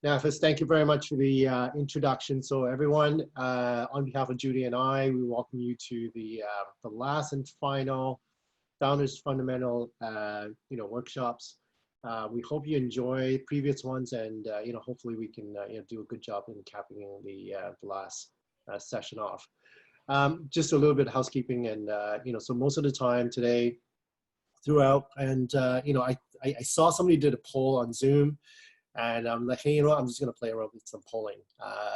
Nafis, thank you very much for the introduction. So everyone, on behalf of Judy and I, we welcome you to the last and final Founders Fundamental, workshops. We hope you enjoy previous ones, and hopefully we can do a good job in capping the last session off. Just a little bit of housekeeping, and so most of the time today, throughout, and I saw somebody did a poll on Zoom. And I'm like, hey, I'm just going to play around with some polling.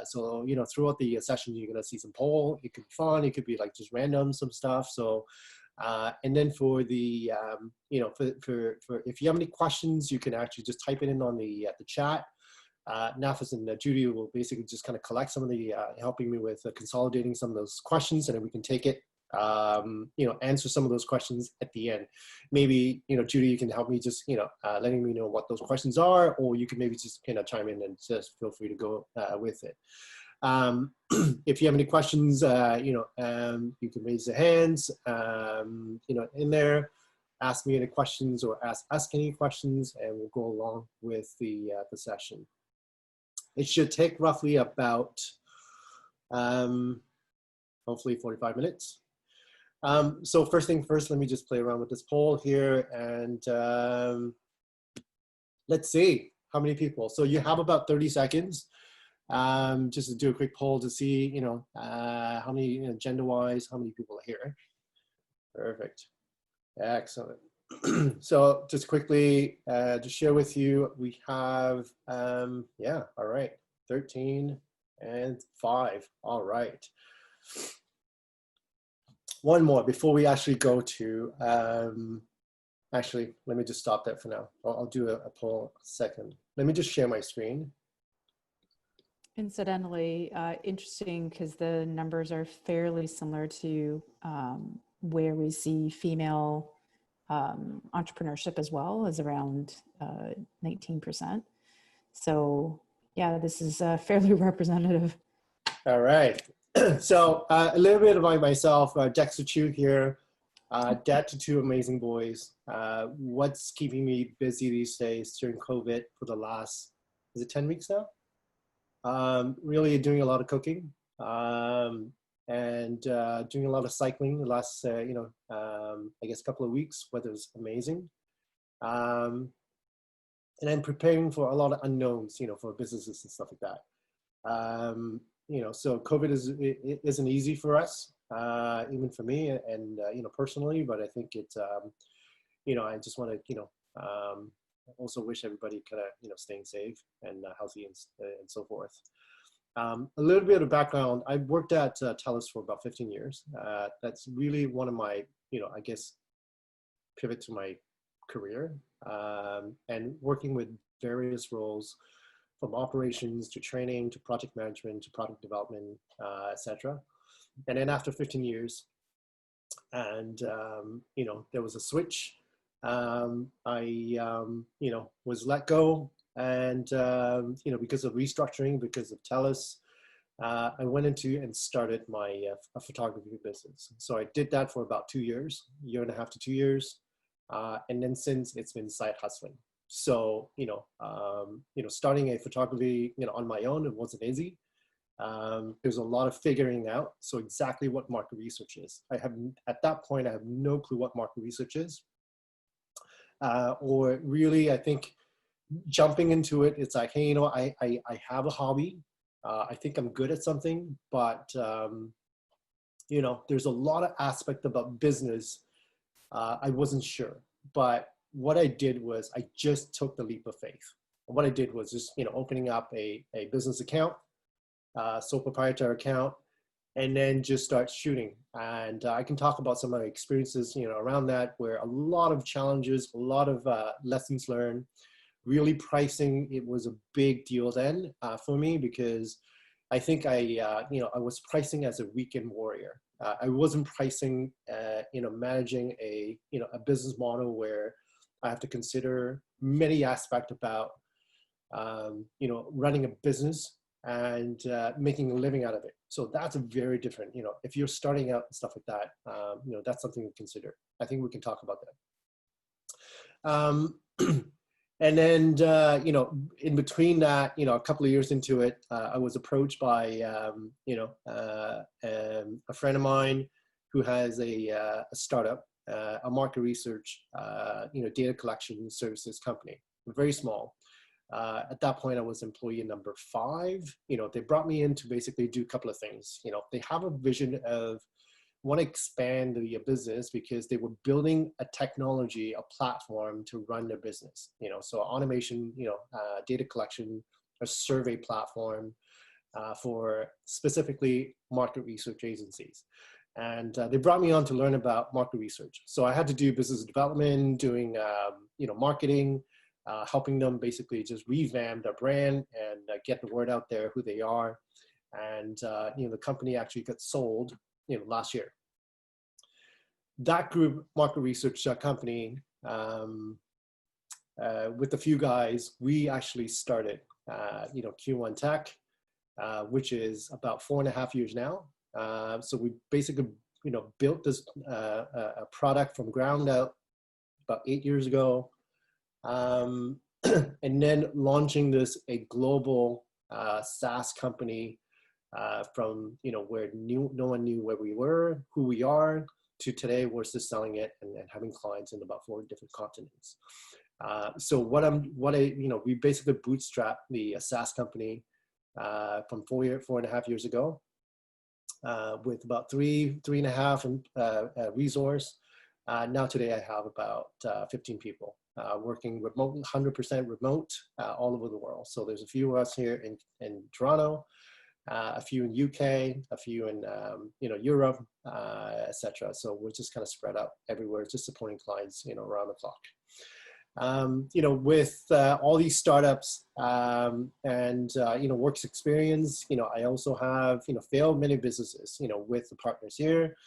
So, throughout the session, you're going to see some poll. It could be fun. It could be like just random, some stuff. So, and then for the, for if you have any questions, you can actually just type it in on the chat. Nafis and Judy will basically just kind of collect some of the, helping me with consolidating some of those questions, and then we can take it, answer some of those questions at the end. Maybe, Judy, you can help me just, letting me know what those questions are, or you can maybe just chime in and just feel free to go with it. If you have any questions, you can raise your hands, in there, ask me any questions or ask us any questions, and we'll go along with the session. It should take roughly about, hopefully 45 minutes. So first thing first, let me just play around with this poll here, and let's see how many people. So you have about 30 seconds just to do a quick poll to see, how many, gender-wise, how many people are here. Perfect. Excellent. So just quickly to share with you, we have, yeah, all right, 13 and 5. All right. One more before we actually go to, actually, let me just stop that for now. I'll do a poll second. Let me just share my screen. Incidentally, interesting because the numbers are fairly similar to where we see female entrepreneurship as well, as around 19%. So yeah, this is fairly representative. All right. So a little bit about myself, Dexter Chu here, dad to 2 amazing boys. What's keeping me busy these days during COVID for the last, is it 10 weeks now? Really doing a lot of cooking and doing a lot of cycling the last, I guess couple of weeks. Weather's amazing. And then preparing for a lot of unknowns, for businesses and stuff like that. So COVID isn't easy for us, even for me and, personally, but I think it's, I just want to, also wish everybody kind of, staying safe and healthy and so forth. A little bit of background, I worked at TELUS for about 15 years. That's really one of my, I guess, pivot to my career, and working with various roles, from operations to training to project management to product development, etc. And then after 15 years, and there was a switch. I was let go, and because of restructuring, because of TELUS, I went into and started my photography business. So I did that for about 2 years, 1.5 to 2 years, and then since, it's been side hustling. So, starting a photography, on my own, it wasn't easy. There's a lot of figuring out. So exactly what market research is. At that point, I have no clue what market research is. Or really, I think jumping into it, it's like, hey, I have a hobby. I think I'm good at something, but, there's a lot of aspect about business. I wasn't sure, but what I did was I just took the leap of faith. And what I did was just, opening up a business account, sole proprietor account, and then just start shooting. And I can talk about some of my experiences, around that, where a lot of challenges, a lot of lessons learned. Really pricing, it was a big deal then for me, because I think I was pricing as a weekend warrior. I wasn't pricing, managing a business model where I have to consider many aspects about, running a business and making a living out of it. So that's a very different, if you're starting out and stuff like that, that's something to consider. I think we can talk about that. And then, in between that, a couple of years into it, I was approached by, a friend of mine who has a startup, a market research, data collection services company, very small. At that point, I was employee number 5. They brought me in to basically do a couple of things. They have a vision of want to expand the business because they were building a technology, a platform to run their business. So automation, data collection, a survey platform for specifically market research agencies. And they brought me on to learn about market research. So I had to do business development, doing, marketing, helping them basically just revamp their brand and get the word out there who they are. And, the company actually got sold, last year. That group, market research company, with a few guys, we actually started, Q1 Tech, which is about 4.5 years now. So we basically, built this a product from ground up about 8 years ago. And then launching this a global SaaS company from where no one knew where we were, who we are, to today we're just selling it and having clients in about 4 different continents. So we basically bootstrapped the SaaS company from 4.5 years ago with about 3.5 resource. Now today I have about 15 people working remote, 100% remote all over the world. So there's a few of us here in Toronto, a few in UK, a few in Europe, etc. So we're just kind of spread out everywhere, just supporting clients around the clock. With all these startups and works experience, I also have failed many businesses with the partners here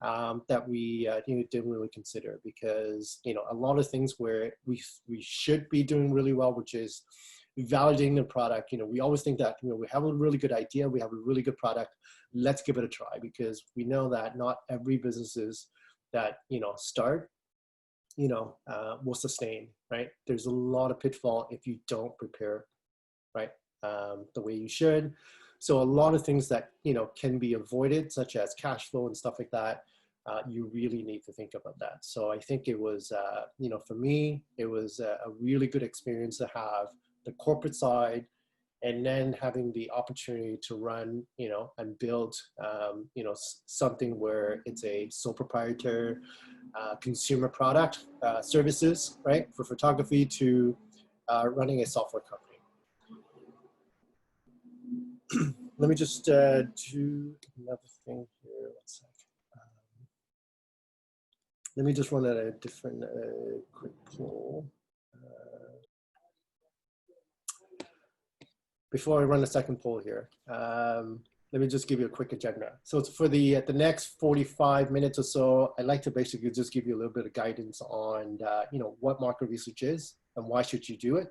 that we didn't really consider, because a lot of things where we should be doing really well, which is validating the product. We always think that we have a really good idea, we have a really good product, let's give it a try, because we know that not every businesses that start will sustain, right? There's a lot of pitfall if you don't prepare right the way you should. So a lot of things that can be avoided, such as cash flow and stuff like that, you really need to think about that. So I think it was for me, it was a really good experience to have the corporate side, and then having the opportunity to run, and build, something where it's a sole proprietor consumer product services, right, for photography, to running a software company. Let me just do another thing here. 1 sec. Let me just run a different quick poll. Before I run the second poll here, let me just give you a quick agenda. So it's for the next 45 minutes or so, I'd like to basically just give you a little bit of guidance on, what market research is and why should you do it.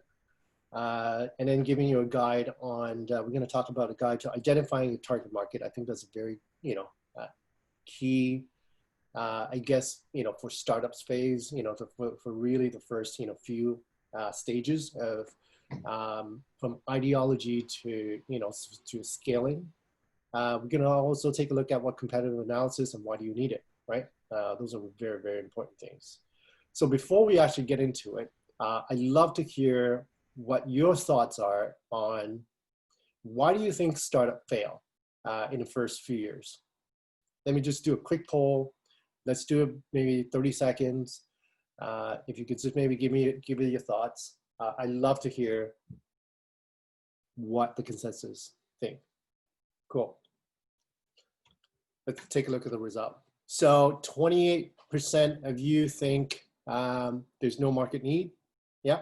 And then giving you a guide on, we're going to talk about a guide to identifying your target market. I think that's a very, key, I guess, for startups phase, for really the first, few stages of, from ideology to, to scaling. We're going to also take a look at what competitive analysis and why do you need it, right? Those are very, very important things. So before we actually get into it, I'd love to hear what your thoughts are on why do you think startup fail in the first few years? Let me just do a quick poll. Let's do it maybe 30 seconds. If you could just maybe give me your thoughts. I'd love to hear what the consensus think. Cool. Let's take a look at the result. So 28% of you think there's no market need. Yeah.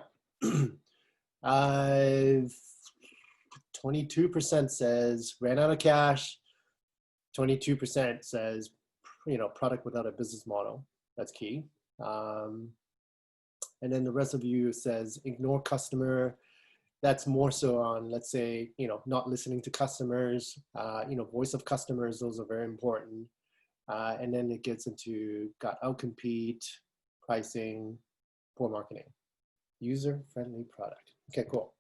22% says ran out of cash. 22% says, product without a business model. That's key. And then the rest of you says ignore customer. That's more so on, let's say, not listening to customers, voice of customers, those are very important. And then it gets into got outcompete, pricing, poor marketing. User-friendly product. Okay, cool.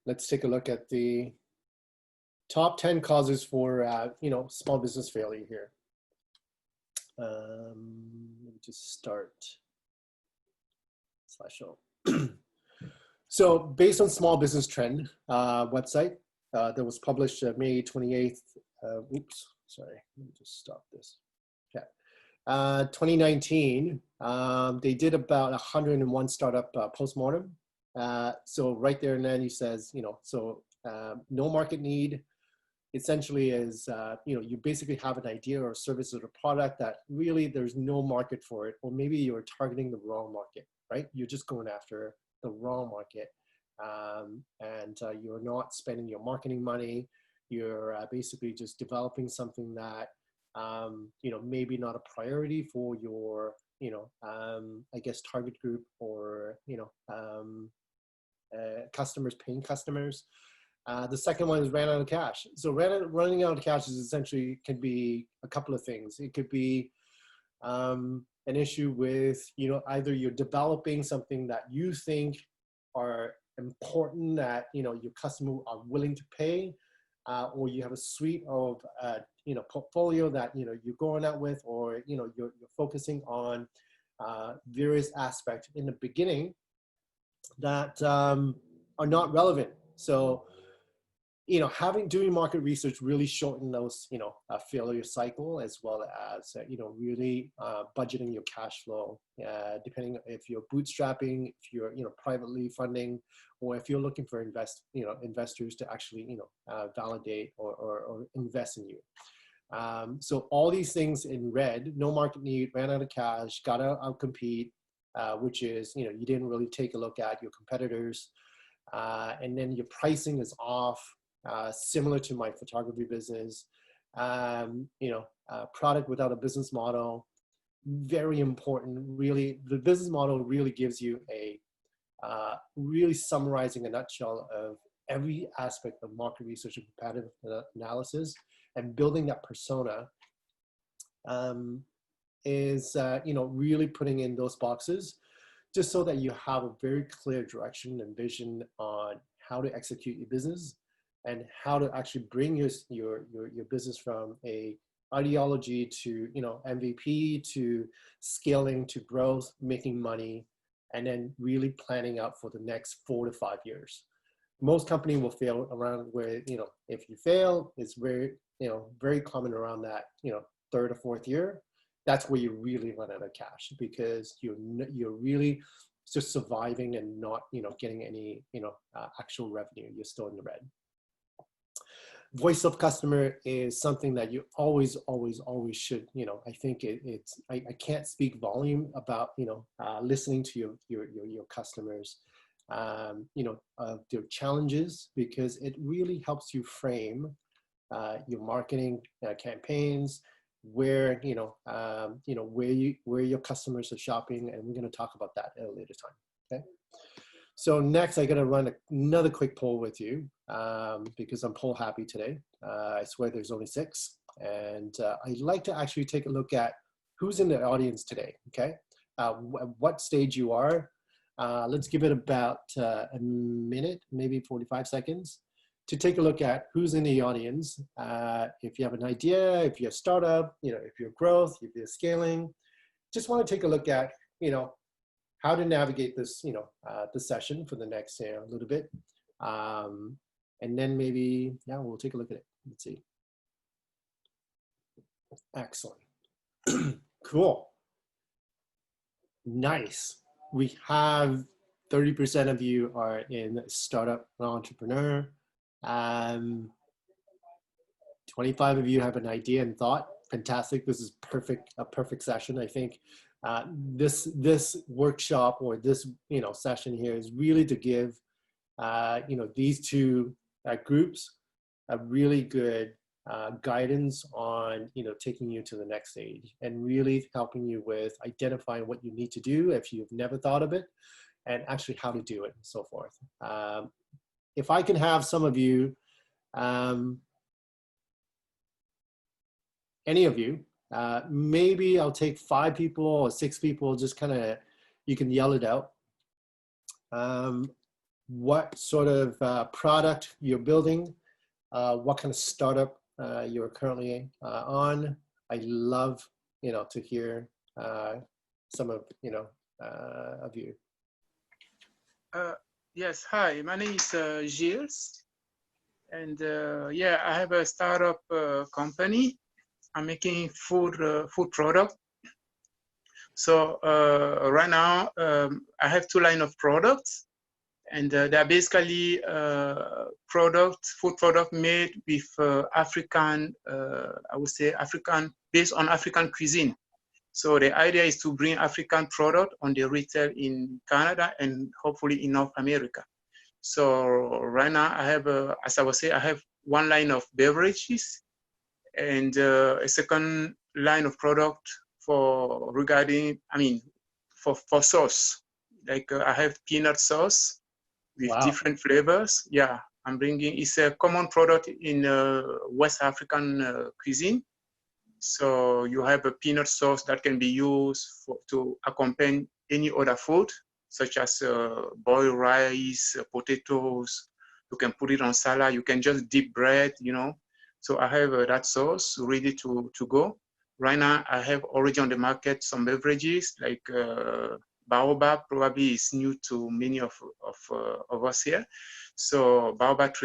Let's take a look at the top 10 causes for, you know, small business failure here. Let me just start slideshow. So based on Small Business Trend website that was published May 28th, oops, sorry, let me just stop this. Okay. 2019, they did about 101 startup postmortem. So right there and then he says, you know, so no market need essentially is, you know, you basically have an idea or a service or a product that really there's no market for it, or maybe you're targeting the wrong market, right? You're just going after the wrong market, and you're not spending your marketing money. You're basically just developing something that, you know, maybe not a priority for your, you know, I guess target group, or, you know, customers, paying customers. The second one is ran out of cash. So running out of cash is essentially, can be a couple of things. It could be an issue with, you know, either you're developing something that you think are important that, you know, your customer are willing to pay, or you have a suite of, you know, portfolio that, you know, you're going out with, or, you know, you're focusing on various aspects in the beginning that are not relevant. So, you know, doing market research really shorten those, you know, failure cycle, as well as, you know, really budgeting your cash flow, depending if you're bootstrapping, if you're, you know, privately funding, or if you're looking for investors to actually, you know, validate or invest in you. So all these things in red: no market need, ran out of cash, got to outcompete, which is, you know, you didn't really take a look at your competitors, and then your pricing is off. Similar to my photography business, you know, product without a business model, very important. Really, the business model really gives you a, really summarizing a nutshell of every aspect of market research and competitive analysis, and building that persona is, you know, really putting in those boxes, just so that you have a very clear direction and vision on how to execute your business, and how to actually bring your business from a ideology to, you know, MVP, to scaling, to growth, making money, and then really planning out for the next 4 to 5 years. Most companies will fail around where, you know, if you fail, it's very, you know, very common around that, you know, 3rd or 4th year. That's where you really run out of cash, because you're really just surviving and not, you know, getting any, you know, actual revenue. You're still in the red. Voice of customer is something that you always should, you know, I think I can't speak volume about, you know, listening to your customers, you know, their challenges, because it really helps you frame your marketing campaigns, where, you know, where your customers are shopping, and we're going to talk about that at a later time. Okay. So next, I got to run another quick poll with you, because I'm poll happy today. I swear there's only 6. And I'd like to actually take a look at who's in the audience today, okay? What stage you are. Let's give it about a minute, maybe 45 seconds, to take a look at who's in the audience. If you have an idea, if you're a startup, you know, if you're growth, if you're scaling, just want to take a look at, you know, how to navigate this, you know, the session for the next little bit. And then maybe, yeah, we'll take a look at it. Let's see. Excellent. Cool. Nice. We have 30% of you are in startup and entrepreneur. 25 of you have an idea and thought. Fantastic. This is a perfect session. I think this workshop, or this, you know, session here, is really to give, you know, these two groups a really good guidance on, you know, taking you to the next stage, and really helping you with identifying what you need to do if you've never thought of it, and actually how to do it, and so forth. If I can have some of you, any of you, maybe I'll take 5 people or 6 people, just kind of, you can yell it out. What sort of product you're building, what kind of startup you're currently on. I love, to hear some of, of you. Yes, hi, my name is Gilles. And yeah, I have a startup company. I'm making food product. So right now, I have two lines of products, and they're basically food product made with African, I would say based on African cuisine. So the idea is to bring African product on the retail in Canada and hopefully in North America. So right now I have, as I was saying, I have one line of beverages and a second line of product for sauce. Like I have peanut sauce with different flavors. Yeah, I'm bringing, it's a common product in West African cuisine. So you have a peanut sauce that can be used to accompany any other food, such as boiled rice, potatoes. You can put it on salad. You can just dip bread, So I have that sauce ready to go. Right now, I have already on the market some beverages like Baobab, probably is new to many of us here. So Baobab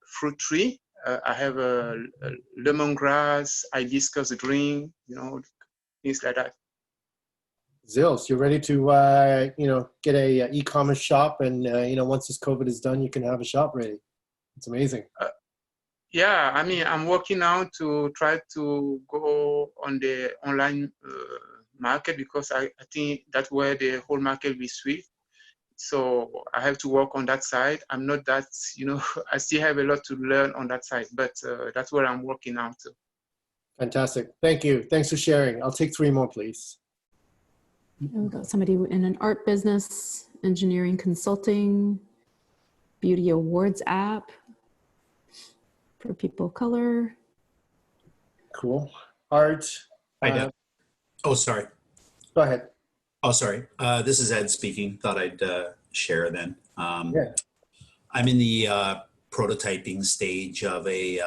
fruit tree. I have a lemongrass, hibiscus drink, things like that. Zills, you're ready to, get a e-commerce shop, and once this COVID is done, you can have a shop ready. It's amazing. Yeah, I mean, I'm working now to try to go on the online market because I think that's where the whole market will switch. So I have to work on that side. I'm not that, I still have a lot to learn on that side, but that's where I'm working now too. Fantastic. Thank you. Thanks for sharing. I'll take 3 more, please. We've got somebody in an art business, engineering consulting, beauty awards app for people of color. Cool. Art. Oh, sorry. Go ahead. Oh, sorry. This is Ed speaking. Thought I'd share then. Yeah. I'm in the prototyping stage of a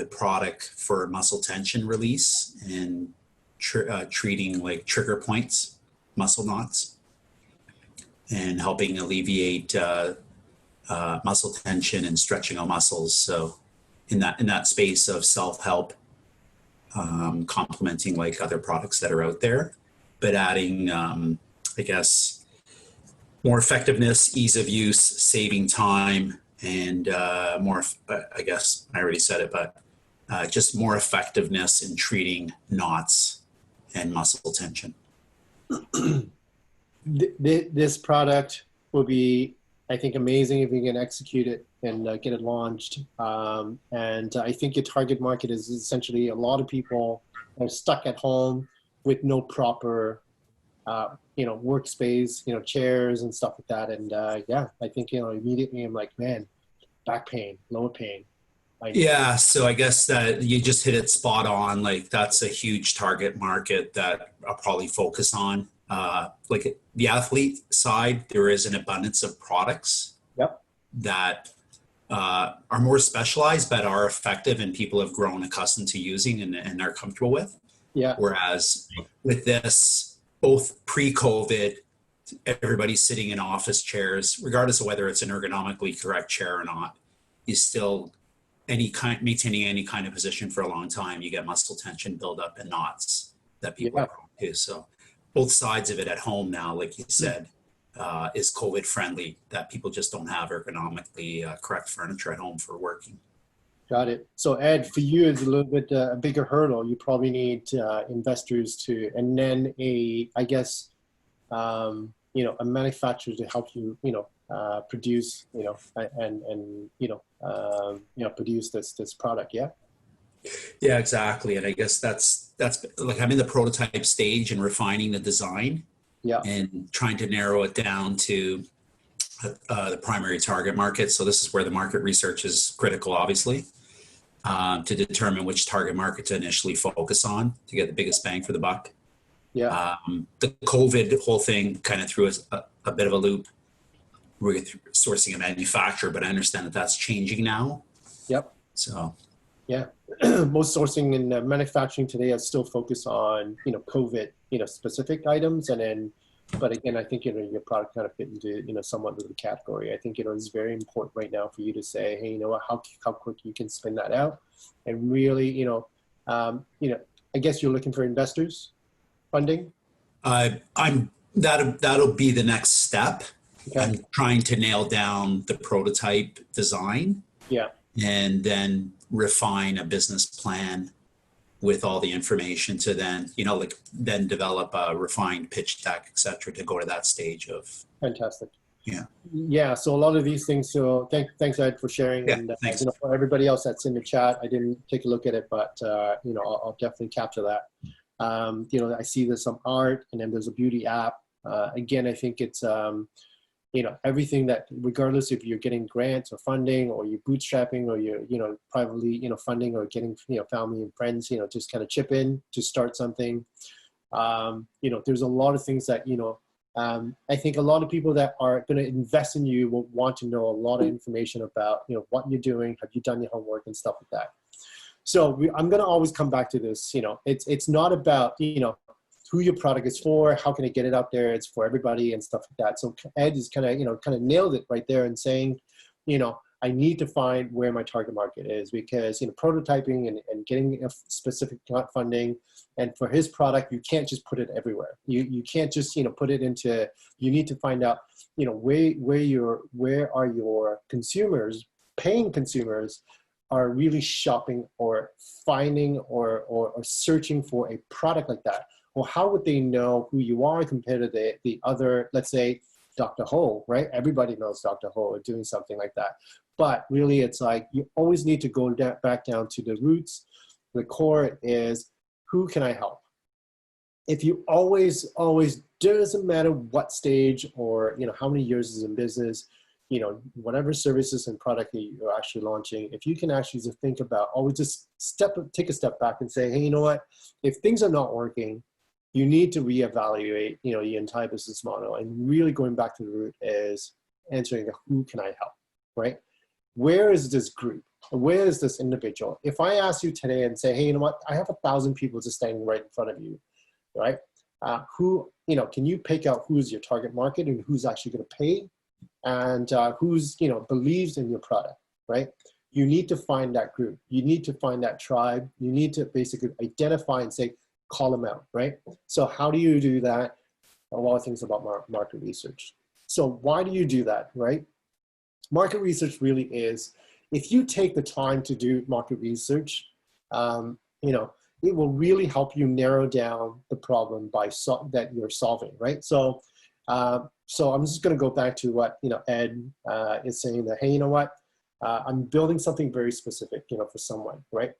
product for muscle tension release and treating like trigger points, muscle knots, and helping alleviate muscle tension and stretching of muscles. So in that space of self-help, complementing like other products that are out there, but adding, I guess, more effectiveness, ease of use, saving time, and more, I guess, I already said it, but just more effectiveness in treating knots and muscle tension. This product will be, I think, amazing if you can execute it and get it launched. And I think your target market is essentially a lot of people are stuck at home with no proper, workspace, chairs and stuff like that. And yeah, I think, immediately I'm like, man, back pain, lower pain. Yeah, so I guess that you just hit it spot on. Like that's a huge target market that I'll probably focus on. Like the athlete side, there is an abundance of products that are more specialized, but are effective and people have grown accustomed to using and are comfortable with. Yeah. Whereas with this, both pre-COVID, everybody's sitting in office chairs, regardless of whether it's an ergonomically correct chair or not, is still maintaining any kind of position for a long time. You get muscle tension buildup and knots that people are prone to. So both sides of it at home now, like you said, is COVID friendly, that people just don't have ergonomically correct furniture at home for working. Got it. So Ed, for you, it's a little bit a bigger hurdle. You probably need investors and then a manufacturer to help you, produce, produce this product. Yeah. Yeah, exactly. And I guess that's like I'm in the prototype stage and refining the design. Yeah. And trying to narrow it down to the primary target market. So this is where the market research is critical, obviously, to determine which target market to initially focus on to get the biggest bang for the buck. Yeah. The COVID whole thing kind of threw us a bit of a loop. We're sourcing a manufacturer, but I understand that that's changing now. Yep. So. Yeah. Most sourcing and manufacturing today is still focused on, COVID, specific items. And then, but again, I think, your product kind of fit into, somewhat of the category. I think, it's very important right now for you to say, hey, you know what, how quick you can spin that out. And really, I guess you're looking for investors, funding. That'll be the next step. Okay. I'm trying to nail down the prototype design. Yeah. And then refine a business plan with all the information to then, then develop a refined pitch deck, et cetera, to go to that stage of. Fantastic. Yeah. Yeah. So a lot of these things. So thanks, Ed, for sharing. Yeah, and thanks. For everybody else that's in the chat, I didn't take a look at it, but I'll definitely capture that. I see there's some art, and then there's a beauty app. Again, I think it's everything that, regardless if you're getting grants or funding, or you're bootstrapping, or you're privately funding, or getting family and friends just kind of chip in to start something. There's a lot of things that I think a lot of people that are going to invest in you will want to know a lot of information about what you're doing, have you done your homework, and stuff like that. So I'm going to always come back to this. It's not about who your product is for, how can I get it out there? It's for everybody and stuff like that. So Ed is kind of nailed it right there in saying, I need to find where my target market is, because prototyping and getting a specific funding, and for his product, you can't just put it everywhere. You can't just put it into. You need to find out where are your consumers, paying consumers, are really shopping or finding or searching for a product like that. Well, how would they know who you are compared to the other, let's say, Dr. Ho, right? Everybody knows Dr. Ho or doing something like that. But really, it's like you always need to go back down to the roots. The core is, who can I help? If you always, doesn't matter what stage or how many years is in business, whatever services and product that you're actually launching, if you can actually just think about, always just take a step back and say, hey, you know what? If things are not working, you need to reevaluate, your entire business model. And really going back to the root is answering, who can I help, right? Where is this group? Where is this individual? If I ask you today and say, hey, you know what? I have 1,000 people just standing right in front of you, right? Can you pick out who's your target market and who's actually going to pay, and who's, believes in your product, right? You need to find that group. You need to find that tribe. You need to basically identify and say, call them out, right? So how do you do that? A lot of things about market research. So why do you do that, right? Market research really is, if you take the time to do market research, it will really help you narrow down the problem that you're solving, right? So I'm just going to go back to what Ed is saying, that, hey, you know what? I'm building something very specific, for someone, right?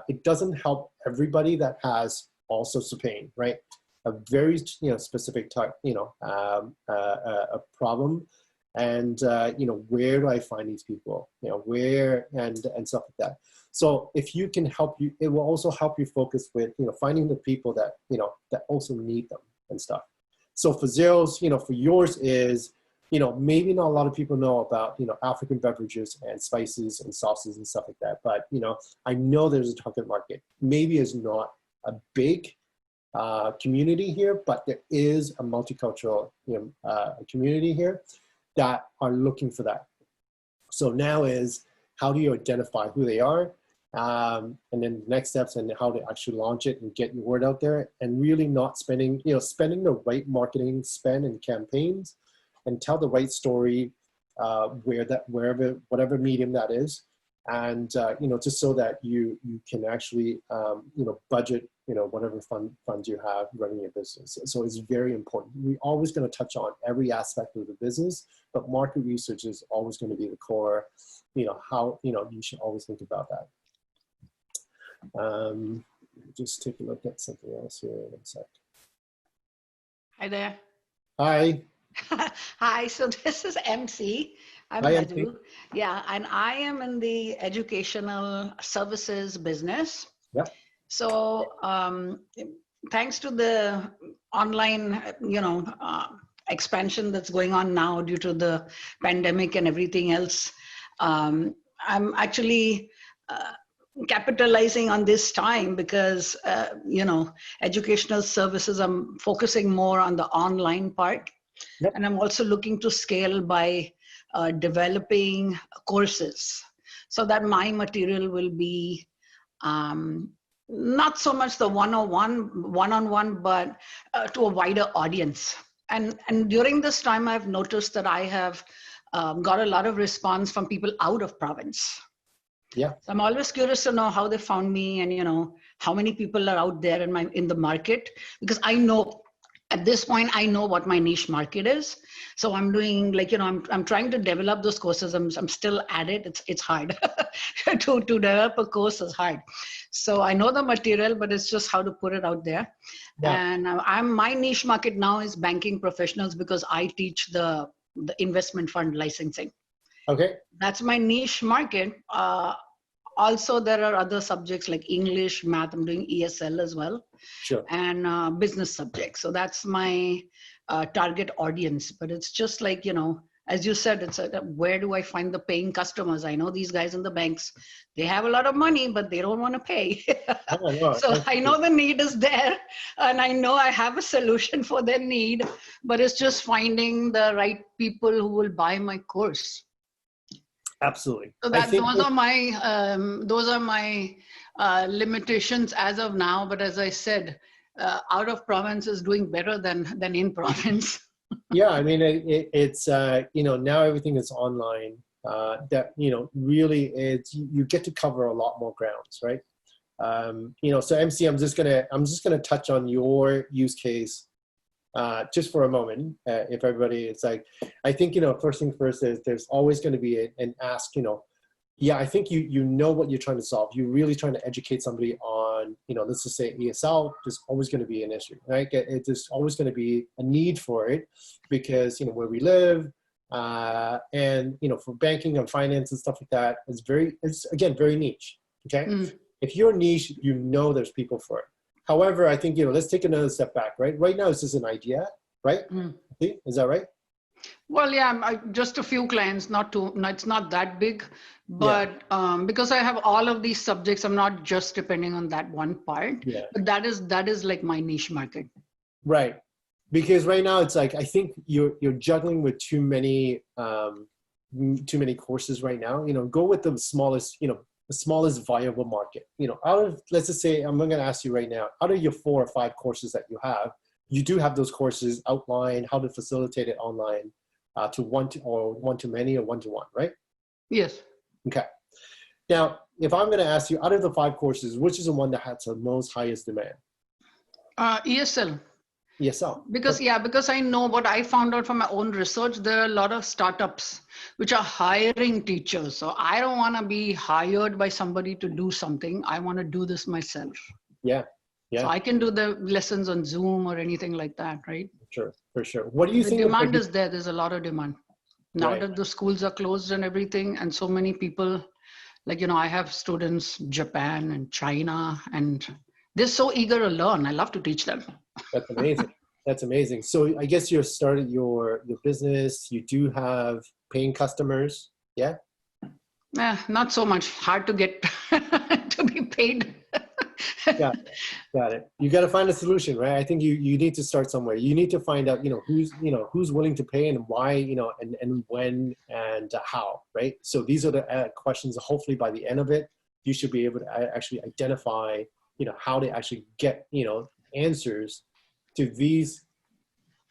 It doesn't help everybody that has all sorts of pain, right? A very specific type, a problem, and where do I find these people? Where and stuff like that. So if you can help you, it will also help you focus with finding the people that that also need them and stuff. So for Zero's, for yours is, maybe not a lot of people know about, African beverages and spices and sauces and stuff like that. But, I know there's a target market. Maybe it's not a big community here, but there is a multicultural community here that are looking for that. So now is, how do you identify who they are? And then the next steps and how to actually launch it and get your word out there, and really not spending the right marketing spend and campaigns, and tell the right story whatever medium that is, and just so that you can actually budget whatever funds you have running your business. So it's very important. We're always going to touch on every aspect of the business, but market research is always going to be the core. How you should always think about that. Just take a look at something else here in a sec. Hi there. Hi. Hi, so this is MC. I'm Hi, Madhu. MC. Yeah, and I am in the educational services business. Yep. So, thanks to the online, expansion that's going on now due to the pandemic and everything else, I'm actually capitalizing on this time because, educational services, I'm focusing more on the online part. Yep. And I'm also looking to scale by developing courses so that my material will be not so much the one-on-one, but to a wider audience. And during this time, I've noticed that I have got a lot of response from people out of province. Yeah. So I'm always curious to know how they found me and, how many people are out there in the market, because I know at this point, I know what my niche market is. So I'm doing I'm trying to develop those courses. I'm still at it. It's hard to develop a course is hard. So I know the material, but it's just how to put it out there. Yeah. And my niche market now is banking professionals because I teach the investment fund licensing. Okay. That's my niche market. Also, there are other subjects like English, math. I'm doing ESL as well. Sure. And business subjects. So that's my target audience. But it's just like, as you said, it's where do I find the paying customers? I know these guys in the banks, they have a lot of money, but they don't want to pay. So I know the need is there, and I know I have a solution for their need, but it's just finding the right people who will buy my course. Absolutely. So those are my limitations as of now. But as I said, out of province is doing better than in province. Yeah, I mean, it's now everything is online. Really, you get to cover a lot more grounds, right? So MC, I'm just gonna touch on your use case. Just for a moment, if everybody, it's like, I think, first thing first is there's always going to be an ask, yeah, I think you know what you're trying to solve. You're really trying to educate somebody on, let's just say ESL. There's always going to be an issue, right? There's always going to be a need for it because, where we live and, for banking and finance and stuff like that, it's again, very niche, okay? If you're niche, there's people for it. However, I think, let's take another step back, right? Right now, it's just an idea, right? Is that right? Well, yeah, just a few clients, it's not that big, but yeah. Because I have all of these subjects, I'm not just depending on that one part, but that is like my niche market. Right. Because right now it's like, I think you're juggling with too many courses right now, go with the smallest, the smallest viable market. Out of, let's just say, I'm going to ask you right now, out of your 4 or 5 courses that you do have those courses outline how to facilitate it online to one-to-many or one-to-one, right? Yes. Okay. Now, if I'm going to ask you, out of the 5 courses, which is the one that has the most highest demand? ESL. ESL. Because I know what I found out from my own research, there are a lot of startups which are hiring teachers. So I don't want to be hired by somebody to do something. I want to do this myself. Yeah. Yeah. So I can do the lessons on Zoom or anything like that, right? For sure. What do you think? The demand is there. There's a lot of demand. Now that the schools are closed and everything, and so many people, I have students, Japan and China, and they're so eager to learn. I love to teach them. That's amazing. That's amazing. So I guess you started your business. You do have paying customers. Yeah. Not so much. Hard to get to be paid. Got it. You got to find a solution, right? I think you need to start somewhere. You need to find out, who's willing to pay and why, and when and how, right? So these are the questions. Hopefully by the end of it, you should be able to actually identify, how to actually get, answers to these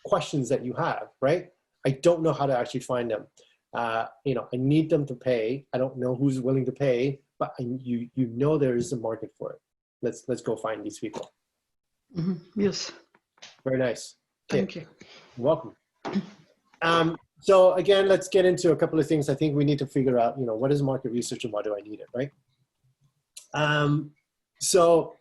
questions that you have, right? I don't know how to actually find them. I need them to pay. I don't know who's willing to pay, but there is a market for it. Let's go find these people. Yes. Very nice. Okay. Thank you. You're welcome. So again, let's get into a couple of things. I think we need to figure out, what is market research and why do I need it, right? So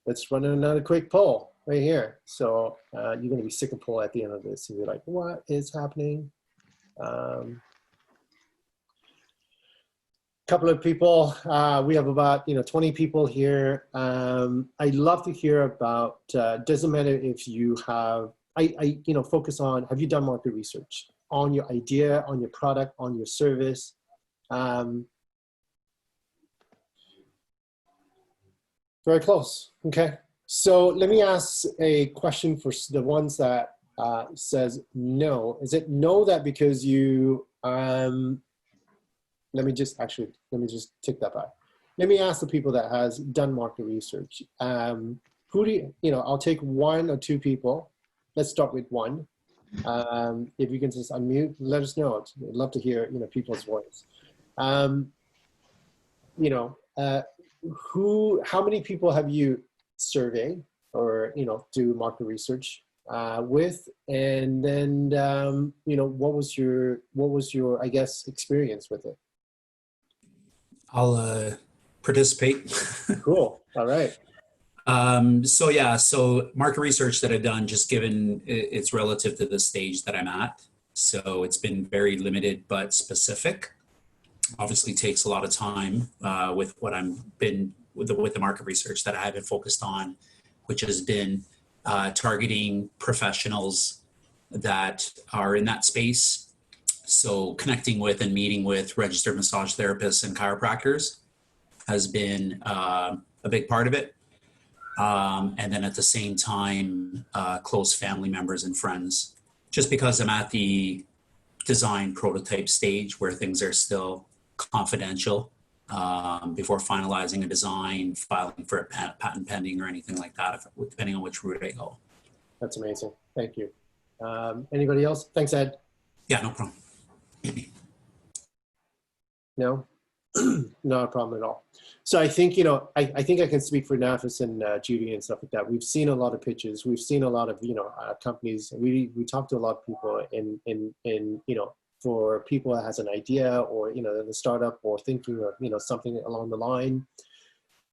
let's run another quick poll right here. So you're going to be sick of poll at the end of this. And you're like, what is happening? Come couple of people. We have about 20 people here. I'd love to hear about. Doesn't matter if you have. Focus on. Have you done market research on your idea, on your product, on your service? Very close. Okay. So let me ask a question for the ones that says no. Is it no that because you? Let me just tick that back. Let me ask the people that has done market research. Who do you, I'll take one or two people. Let's start with one. If you can just unmute, let us know. I'd love to hear, people's voice. How many people have you surveyed or, do market research with? And then, what was your, I guess, experience with it? I'll participate. Cool. All right. So market research that I've done, just given it's relative to the stage that I'm at. So it's been very limited but specific. Obviously takes a lot of time with what with the market research that I've been focused on, which has been targeting professionals that are in that space. So connecting with and meeting with registered massage therapists and chiropractors has been a big part of it. And then at the same time, close family members and friends, just because I'm at the design prototype stage where things are still confidential before finalizing a design, filing for a patent pending or anything like that, depending on which route I go. That's amazing. Thank you. Anybody else? Thanks, Ed. Yeah, no problem. No, not a problem at all. So I think, I think I can speak for Nafis and Judy and stuff like that. We've seen a lot of pitches. We've seen a lot of, companies. We talk to a lot of people in for people that has an idea or, the startup or thinking of, something along the line.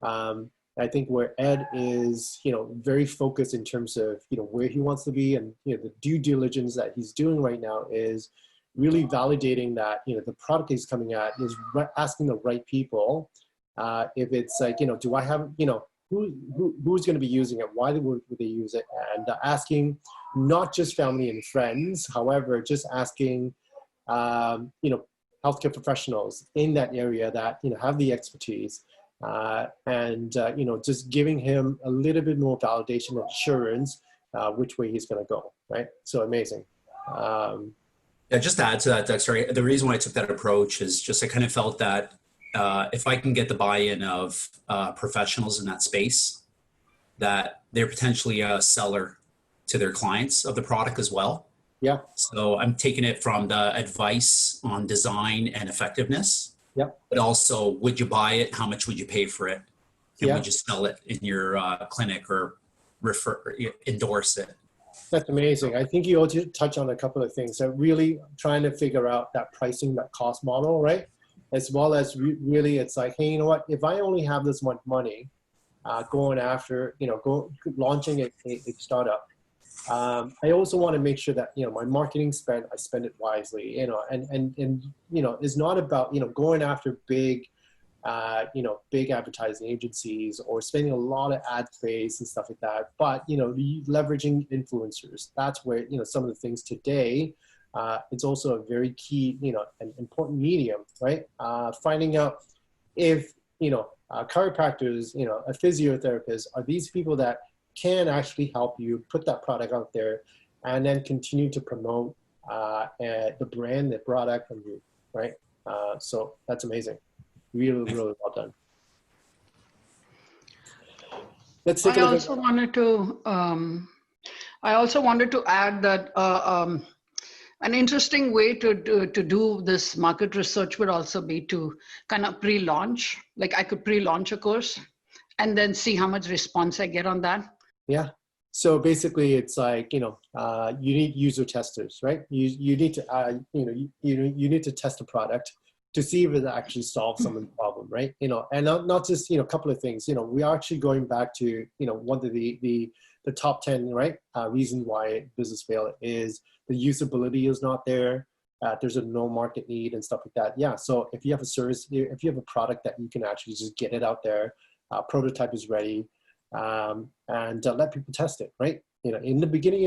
I think where Ed is, very focused in terms of, where he wants to be and, the due diligence that he's doing right now is really validating that, the product he's coming at is asking the right people. If it's like, do I have, who's going to be using it? Why would they use it? And asking not just family and friends, however, just asking, healthcare professionals in that area that, have the expertise and, just giving him a little bit more validation and assurance which way he's going to go. Right. So amazing. Yeah, just to add to that, Dexter, the reason why I took that approach is just I kind of felt that if I can get the buy-in of professionals in that space, that they're potentially a seller to their clients of the product as well. Yeah. So I'm taking it from the advice on design and effectiveness. Yeah. But also, would you buy it? How much would you pay for it? And would you sell it in your clinic or endorse it? That's amazing. I think you also touch on a couple of things. So really trying to figure out that pricing, that cost model, right? As well as really, it's like, hey, you know what? If I only have this much money, going after, launching a startup, I also want to make sure that my marketing spend, I spend it wisely. And it's not about going after big, big advertising agencies or spending a lot of ad space and stuff like that. But, leveraging influencers, that's where, some of the things today, it's also a very key, an important medium, right? Finding out if, chiropractors, a physiotherapist, are these people that can actually help you put that product out there and then continue to promote the brand, the product, and you, right? So that's amazing. Really, really well done. Let's take a look. I also wanted to add that an interesting way to do this market research would also be to kind of pre-launch. Like I could pre-launch a course and then see how much response I get on that. Yeah. So basically, it's like you need user testers, right? You need to you need to test a product to see if it actually solves someone's problem, right? And not just a couple of things. We are actually going back to one of the top 10, right? Reason why business fail is the usability is not there. there's a no market need and stuff like that. Yeah, so if you have a service, if you have a product that you can actually just get it out there, prototype is ready, and let people test it, right? You know, in the beginning,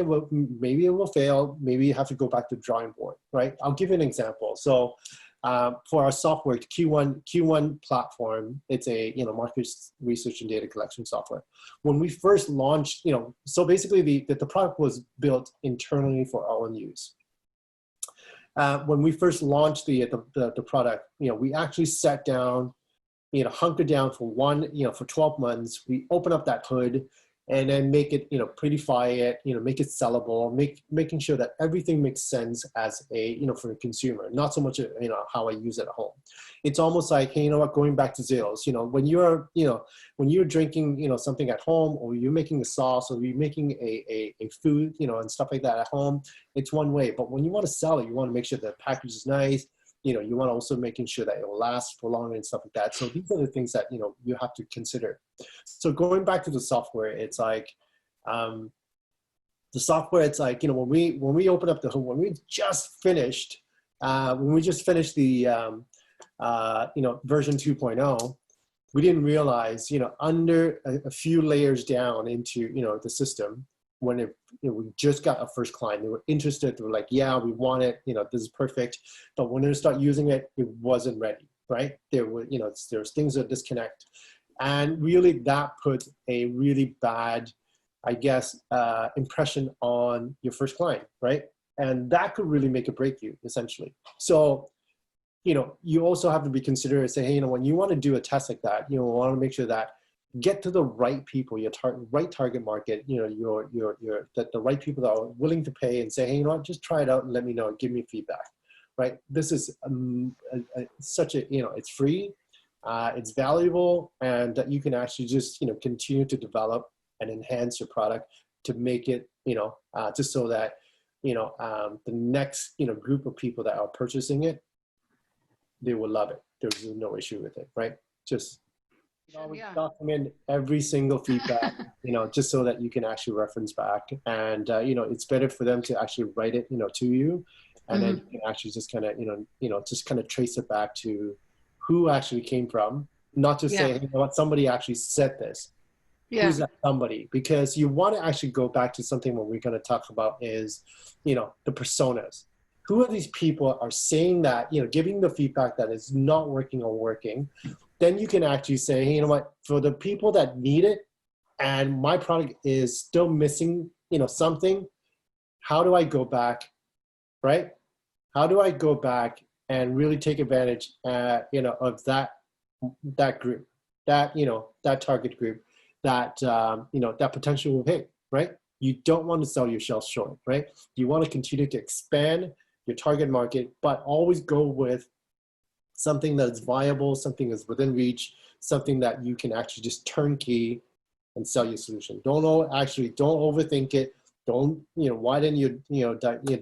maybe it will fail. Maybe you have to go back to the drawing board, right? I'll give you an example. So for our software, Q1 platform, it's a, you know, market research and data collection software. When we first launched, you know, so basically the product was built internally for our own use. When we first launched the product, you know, we actually sat down, you know, hunkered down for 12 months. We open up that hood and then make it, you know, prettify it, you know, make it sellable, making sure that everything makes sense as a, you know, for a consumer, not so much, you know, how I use it at home. It's almost like, hey, you know what, going back to Zales, you know, when you're drinking, you know, something at home, or you're making a sauce, or you're making a food, you know, and stuff like that at home, it's one way. But when you want to sell it, you want to make sure the package is nice. You know, you want to also making sure that it will last for longer and stuff like that. So these are the things that, you know, you have to consider. So going back to the software, it's like, the software, it's like, you know, when we open up the hood, when we just finished the, you know, version 2.0, we didn't realize, you know, under a few layers down into, you know, the system, when we just got a first client, they were interested, they were like, yeah, we want it, you know, this is perfect. But when they start using it, it wasn't ready, right? There were, you know, there's things that disconnect. And really that put a really bad, I guess, impression on your first client, right? And that could really make or break you, essentially. So, you know, you also have to be considerate and say, hey, you know, when you want to do a test like that, you know, want to make sure that get to the right people, your right target market, you know, the right people that are willing to pay and say, hey, you know what, just try it out and let me know, give me feedback, right? This is such a, you know, it's free, it's valuable, and that you can actually just, you know, continue to develop and enhance your product to make it, you know, just so that, you know, the next, you know, group of people that are purchasing it, they will love it. There's no issue with it, right? Just document every single feedback, you know, just so that you can actually reference back. And, you know, it's better for them to actually write it, you know, to you. And then you can actually just kind of, you know, just kind of trace it back to who actually came from, not just say, you know what, somebody actually said this. Who's that somebody? Because you want to actually go back to something what we're going to talk about is, you know, the personas. Who are these people are saying that, you know, giving the feedback that is not working or working. Then you can actually say, hey, you know what, for the people that need it and my product is still missing, you know, something, how do I go back, right? How do I go back and really take advantage, you know, of that group, that, you know, that target group, that, you know, that potential will hit, right? You don't want to sell yourself short, right? You want to continue to expand your target market, but always go with something that's viable, something that's within reach, something that you can actually just turnkey and sell your solution. Don't overthink it. Don't, you know, why didn't you,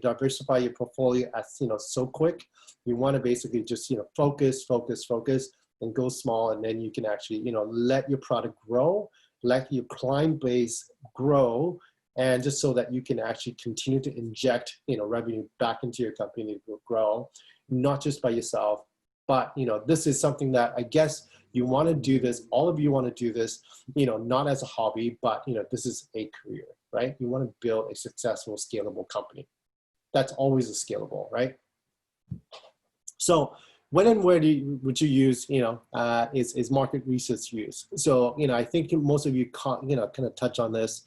diversify your portfolio as, you know, so quick? You want to basically just, you know, focus and go small. And then you can actually, you know, let your product grow, let your client base grow, and just so that you can actually continue to inject, you know, revenue back into your company to grow, not just by yourself. But, you know, this is something that I guess you want to do this, all of you want to do this, you know, not as a hobby, but, you know, this is a career, right? You want to build a successful, scalable company. That's always a scalable, right? So when and where would you use, you know, is market research used? So, you know, I think most of you, you know, kind of touch on this.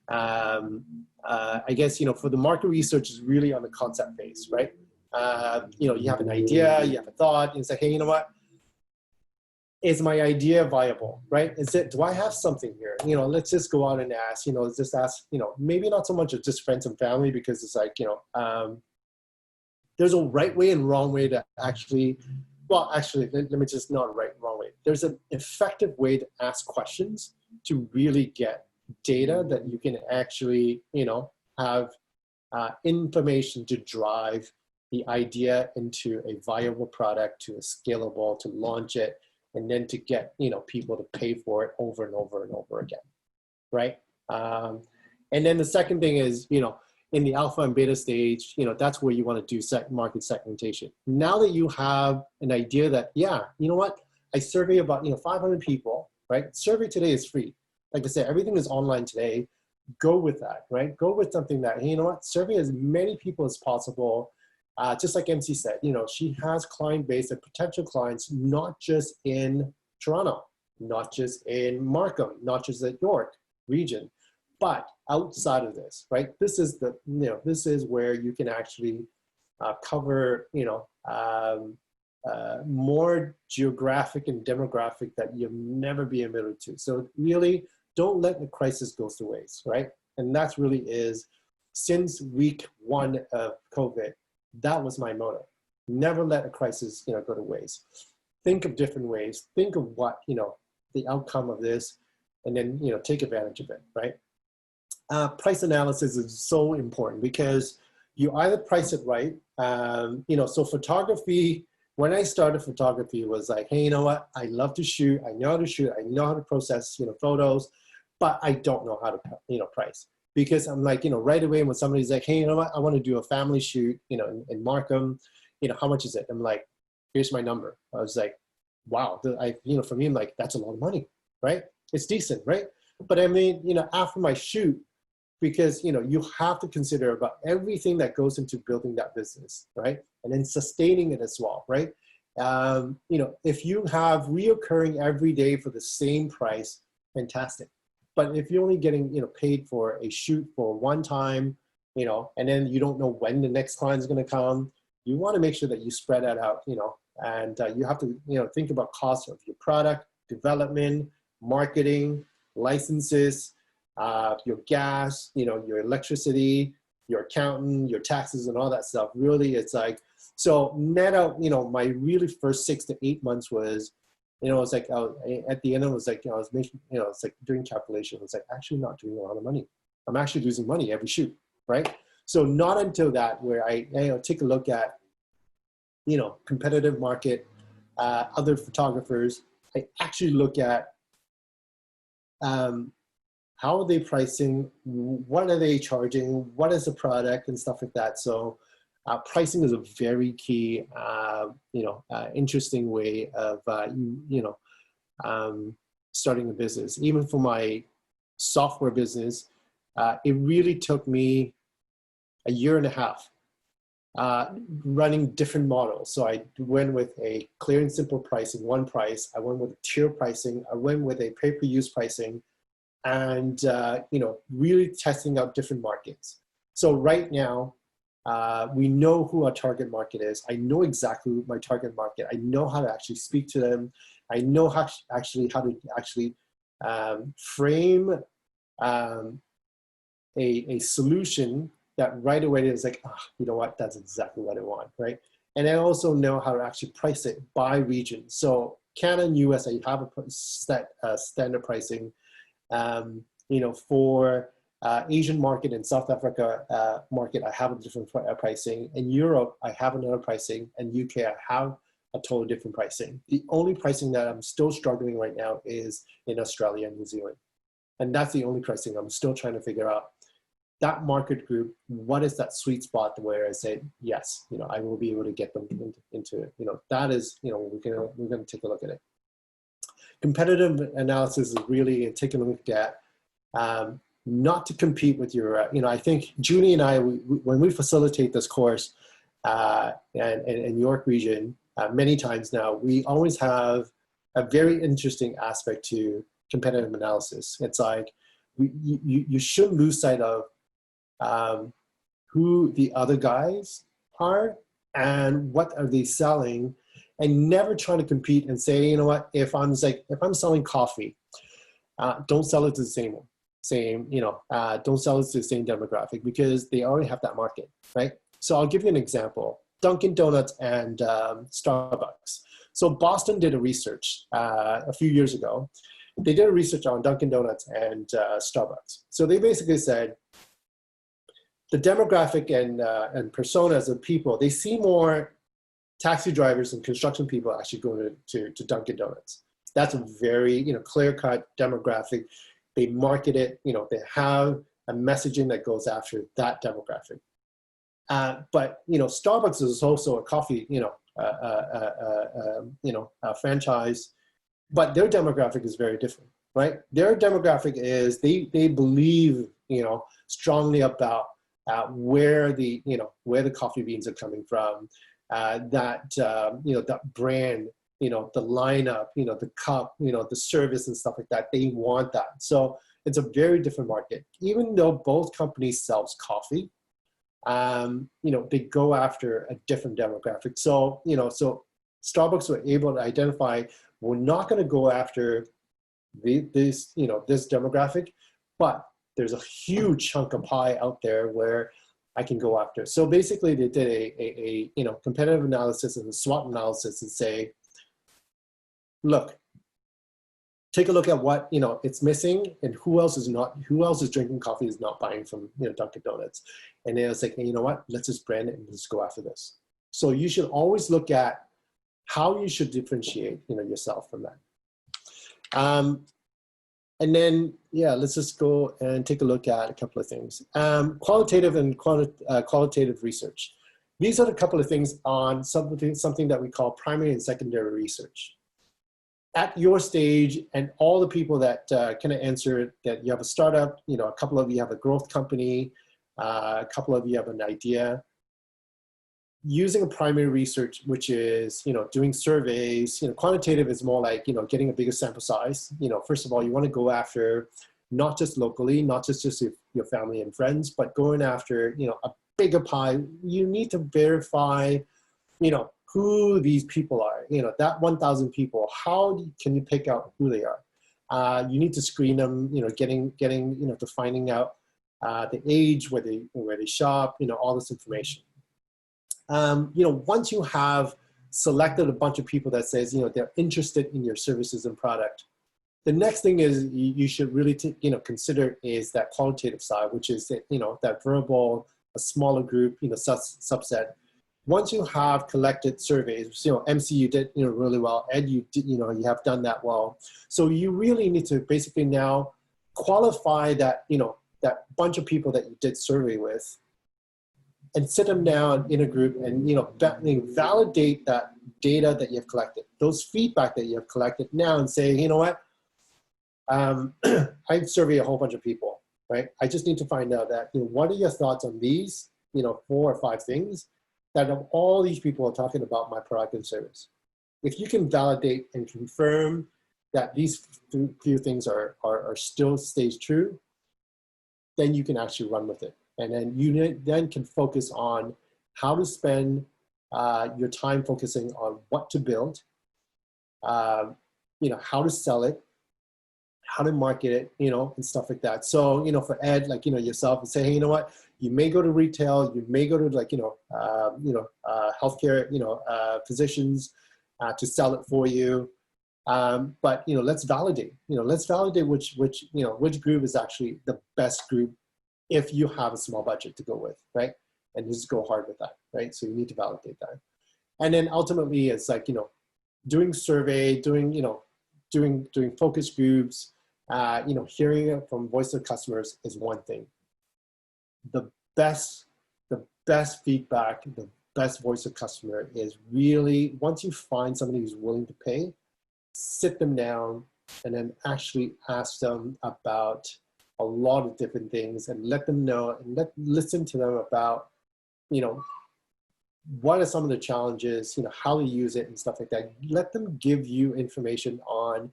I guess, you know, for the market research is really on the concept phase, right? You know, you have an idea, you have a thought, and you say, hey, you know what? Is my idea viable, right? Do I have something here? You know, let's just go out and ask, you know, let's just ask, you know, maybe not so much of just friends and family, because it's like, you know, there's a right way and wrong way to actually, well, actually, let me just not right and wrong way. There's an effective way to ask questions to really get data that you can actually, you know, have information to drive the idea into a viable product, to a scalable, to launch it, and then to get, you know, people to pay for it over and over and over again, right? And then the second thing is, you know, in the alpha and beta stage, you know, that's where you want to do market segmentation. Now that you have an idea that, yeah, you know what, I survey about, you know, 500 people, right? Survey today is free. Like I said, everything is online today. Go with that, right? Go with something that, hey, you know what, survey as many people as possible. Just like MC said, you know, she has client base and potential clients, not just in Toronto, not just in Markham, not just at York region, but outside of this, right? This is the, you know, this is where you can actually cover, you know, more geographic and demographic that you'll never be able to. So really, don't let the crisis go to waste, right? And that's really is, since week 1 of COVID, that was my motto. Never let a crisis, you know, go to waste. Think of different ways. Think of what, you know, the outcome of this, and then, you know, take advantage of it, right? Price analysis is so important because you either price it right, you know, so photography, when I started photography, it was like, hey, you know what? I love to shoot. I know how to shoot. I know how to process, you know, photos, but I don't know how to, you know, price. Because I'm like, you know, right away when somebody's like, hey, you know what? I want to do a family shoot, you know, in Markham, you know, how much is it? I'm like, here's my number. I was like, wow, you know, for me, I'm like, that's a lot of money, right? It's decent, right? But I mean, you know, after my shoot, because, you know, you have to consider about everything that goes into building that business, right? And then sustaining it as well, right? You know, if you have reoccurring every day for the same price, fantastic. But if you're only getting, you know, paid for a shoot for one time, you know, and then you don't know when the next client is going to come, you want to make sure that you spread that out, you know, and you have to, you know, think about costs of your product, development, marketing, licenses, your gas, you know, your electricity, your accountant, your taxes, and all that stuff. Really, it's like, so net out, you know, my really first 6 to 8 months was, you know, it's like, at the end, it was like, you know, I was making, you know, it's like doing calculation. It's like actually not doing a lot of money. I'm actually losing money every shoot, right? So not until that, where I, you know, take a look at, you know, competitive market, other photographers, I actually look at, how are they pricing? What are they charging? What is the product and stuff like that? So pricing is a very key, you know, interesting way of, you know, starting a business. Even for my software business, it really took me a year and a half running different models. So I went with a clear and simple pricing, one price. I went with a tier pricing. I went with a pay-per-use pricing. And, you know, really testing out different markets. So right now, we know who our target market is. I know exactly my target market. I know how to actually speak to them. I know how to actually frame a solution that right away is like, oh, you know what, that's exactly what I want, right? And I also know how to actually price it by region. So Canada and US, I have a set standard pricing. You know, for Asian market and South Africa market, I have a different pricing. In Europe, I have another pricing. And UK, I have a totally different pricing. The only pricing that I'm still struggling right now is in Australia and New Zealand. And that's the only pricing I'm still trying to figure out. That market group, what is that sweet spot where I say, yes, you know, I will be able to get them into it. You know, that is, you know, we're going to take a look at it. Competitive analysis is really taking a look at not to compete with your, you know, I think Julie and I, when we facilitate this course in York region, many times now, we always have a very interesting aspect to competitive analysis. It's like, you shouldn't lose sight of who the other guys are and what are they selling, and never trying to compete and say, you know what, if I'm selling coffee, don't sell it to the same, you know, don't sell it to the same demographic, because they already have that market, right? So I'll give you an example. Dunkin' Donuts and Starbucks. So Boston did a research a few years ago. They did a research on Dunkin' Donuts and Starbucks. So they basically said the demographic and personas of people, they see more taxi drivers and construction people actually going to Dunkin' Donuts. That's a very, you know, clear-cut demographic. They market it, you know, they have messaging that goes after that demographic. But Starbucks is also a coffee a franchise, but their demographic is very different, right? Their demographic is they believe strongly about where the coffee beans are coming from, that brand, the lineup, the cup, the service and stuff like that. They want that. So it's a very different market. Even though both companies sells coffee, they go after a different demographic. So, so Starbucks were able to identify, we're not going to go after this demographic, but there's a huge chunk of pie out there where I can go after. So basically they did a competitive analysis and a SWOT analysis and say, look, take a look at what it's missing and who else is drinking coffee is not buying from Dunkin' Donuts. And then it's like, hey, you know what, let's just brand it and let's go after this. So you should always look at how you should differentiate yourself from that. And then, let's just go and take a look at a couple of things. Qualitative and qualitative research. These are a couple of things on something that we call primary and secondary research. At your stage, and all the people that kind of answer that you have a startup, a couple of you have a growth company, a couple of you have an idea. Using a primary research, which is, doing surveys, quantitative is more like, getting a bigger sample size. First of all, you want to go after not just locally, not just your family and friends, but going after, a bigger pie. You need to verify, who these people are, that 1,000 people, how can you pick out who they are? You need to screen them, getting, to finding out the age, where they shop, all this information. Once you have selected a bunch of people that says, they're interested in your services and product, the next thing is you should really consider is that qualitative side, which is that verbal, a smaller group, subset. Once you have collected surveys, MC, you did really well. Ed, you did, you have done that well. So you really need to basically now qualify that that bunch of people that you did survey with, and sit them down in a group and validate that data that you have collected, those feedback that you have collected now, and say, you know what, I survey a whole bunch of people, right? I just need to find out that what are your thoughts on these 4 or 5 things that of all these people are talking about my product and service. If you can validate and confirm that these few things are still stays true, then you can actually run with it. And then you then can focus on how to spend your time focusing on what to build, how to sell it, how to market it, and stuff like that. So, for Ed, like, yourself, and say, hey, you know what, you may go to retail, you may go to like, healthcare, physicians to sell it for you. But, let's validate, which group is actually the best group if you have a small budget to go with, right? And just go hard with that, right? So you need to validate that. And then ultimately it's like, doing survey, doing focus groups, hearing it from voice of customers is one thing. The best feedback, the best voice of customer is really, once you find somebody who's willing to pay, sit them down and then actually ask them about a lot of different things and let them know and listen to them about, what are some of the challenges, how to use it and stuff like that. Let them give you information on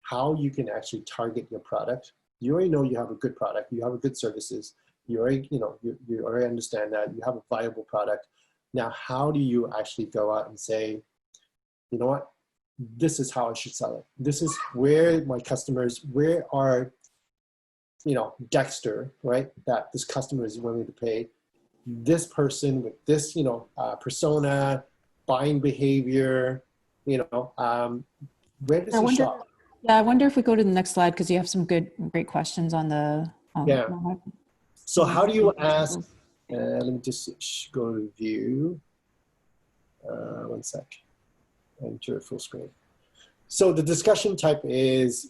how you can actually target your product. You already know you have a good product, you have a good services, you already, you already understand that you have a viable product. Now, how do you actually go out and say, you know what, this is how I should sell it. This is where my customers, where are, Dexter, right? That this customer is willing to pay. This person with this, persona, buying behavior, where does he shop? Yeah, I wonder if we go to the next slide, because you have some great questions on the. Yeah. So how do you ask? Let me just go to view. One sec. Enter full screen. So the discussion type is,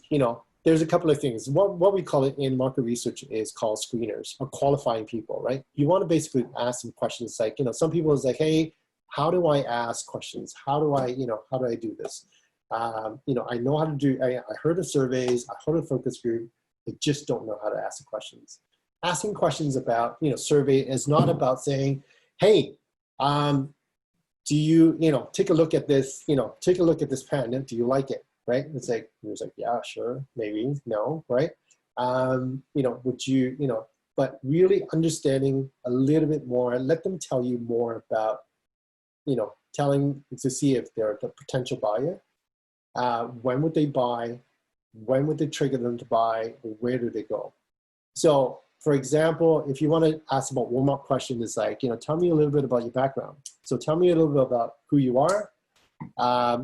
there's a couple of things. What we call it in market research is called screeners, or qualifying people, right? You want to basically ask some questions like, you know, some people is like, hey, how do I ask questions? How do I do this? You know, I know how to do, I heard of surveys, I heard of focus group, I just don't know how to ask the questions. Asking questions about, you know, survey is not about saying, hey, do you, you know, take a look at this, you know, take a look at this pen, do you like it, right? It's like, yeah, sure, maybe, no, right? You know, would you, you know, but really understanding a little bit more, let them tell you more about, you know, telling to see if they're the potential buyer. When would they buy? When would they trigger them to buy? Where do they go? So, for example, if you want to ask about warm-up question, is like, you know, tell me a little bit about your background. So tell me a little bit about who you are,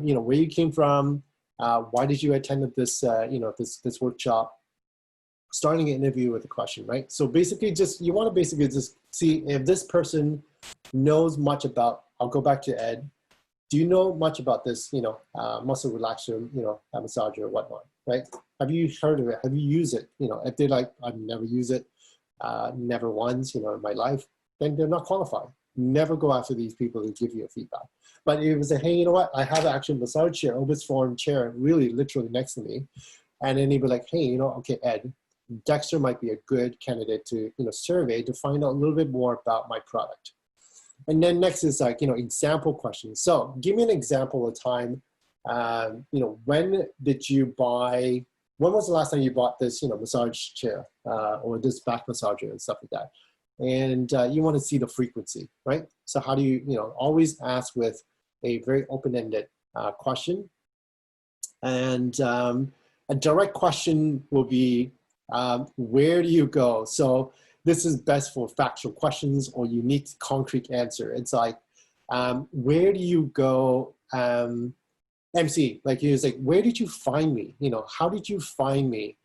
you know, where you came from, why did you attend this, you know, this workshop? Starting an interview with a question, right? So basically, you want to basically just see if this person knows much about. I'll go back to Ed. Do you know much about this, you know, muscle relaxer, you know, massager or whatnot, right? Have you heard of it? Have you used it? You know, if they're like, I've never used it, never once, you know, in my life, then they're not qualified. Never go after these people who give you a feedback. But if it was a, hey, you know what? I have an actual massage chair, Obis form chair, really literally next to me. And then they'd be like, hey, you know, okay, Ed, Dexter might be a good candidate to, you know, survey to find out a little bit more about my product. And then next is like, you know, example questions. So give me an example of a time, you know, when did you buy, when was the last time you bought this, you know, massage chair or this back massager and stuff like that? And you want to see the frequency, right? So how do you, you know, always ask with a very open-ended question. And a direct question will be, where do you go? So this is best for factual questions or unique concrete answer. It's like, where do you go? MC, like he was like, where did you find me? You know, how did you find me?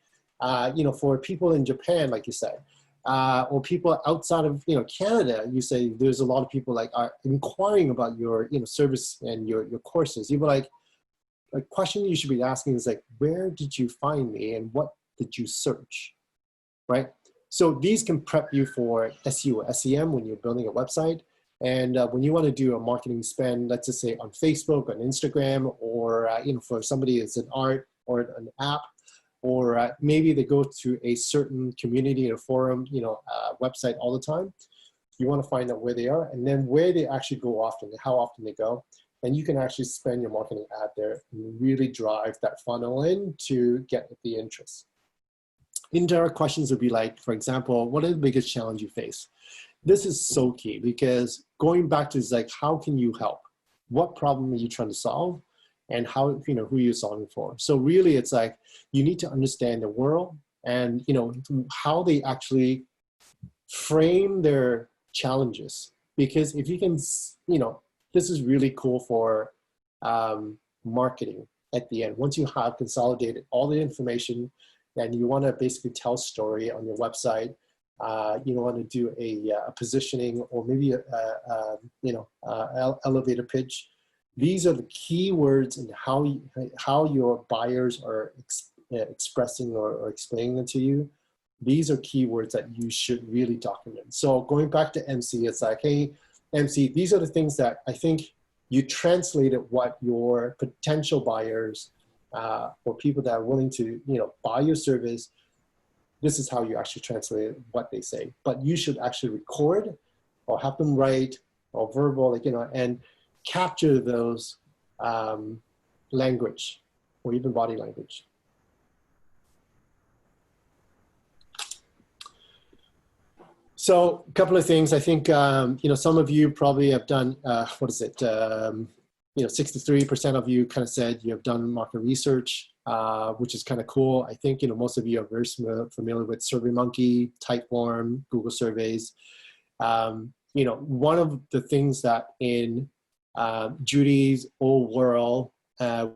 You know, for people in Japan, like you said, or people outside of, you know, Canada, you say there's a lot of people like are inquiring about your, you know, service and your courses. You'd be like, a question you should be asking is like, where did you find me and what did you search, right? So these can prep you for SEO or SEM when you're building a website. And when you want to do a marketing spend, let's just say on Facebook, on Instagram, or you know, for somebody it's an art or an app, or maybe they go to a certain community or forum, you know, website all the time. You want to find out where they are and then where they actually go often, and how often they go. And you can actually spend your marketing ad there and really drive that funnel in to get the interest. Indirect questions would be like, for example, what is the biggest challenge you face? This is so key because going back to is like, how can you help? What problem are you trying to solve? And how, you know, who you're solving for. So really it's like, you need to understand the world and, you know, how they actually frame their challenges. Because if you can, you know, this is really cool for marketing at the end. Once you have consolidated all the information and you want to basically tell a story on your website, you want to do a positioning or maybe you know, elevator pitch. These are the key words and how your buyers are expressing or explaining them to you. These are keywords that you should really document. So going back to MC, it's like, hey, MC, these are the things that I think you translated what your potential buyers or people that are willing to, you know, buy your service. This is how you actually translate what they say. But you should actually record or have them write or verbal, like, you know, and capture those language or even body language. So a couple of things. I think, you know, some of you probably have done, what is it? You know, 63% of you kind of said you have done market research, which is kind of cool. I think, you know, most of you are very familiar with SurveyMonkey, Typeform, Google surveys. You know, one of the things that in Judy's old world,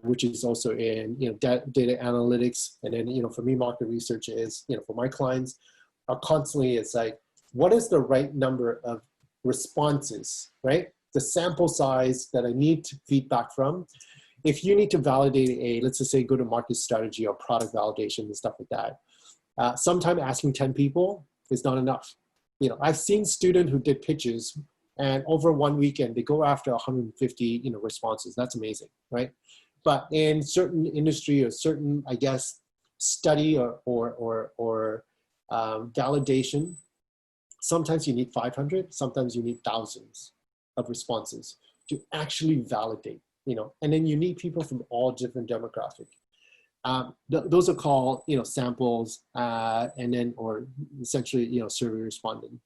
which is also in, you know, data analytics, and then, you know, for me, market research is, you know, for my clients, are constantly, it's like, what is the right number of responses, right? The sample size that I need to feedback from. if you need to validate a, let's just say, go-to-market strategy or product validation and stuff like that, sometimes asking 10 people is not enough. You know, I've seen students who did pitches, and over one weekend, they go after 150, you know, responses. That's amazing, right? But in certain industry or certain, I guess, study or validation, sometimes you need 500, sometimes you need thousands of responses to actually validate, you know, and then you need people from all different demographic. Those are called, you know, samples, and then, or essentially, you know, survey respondent.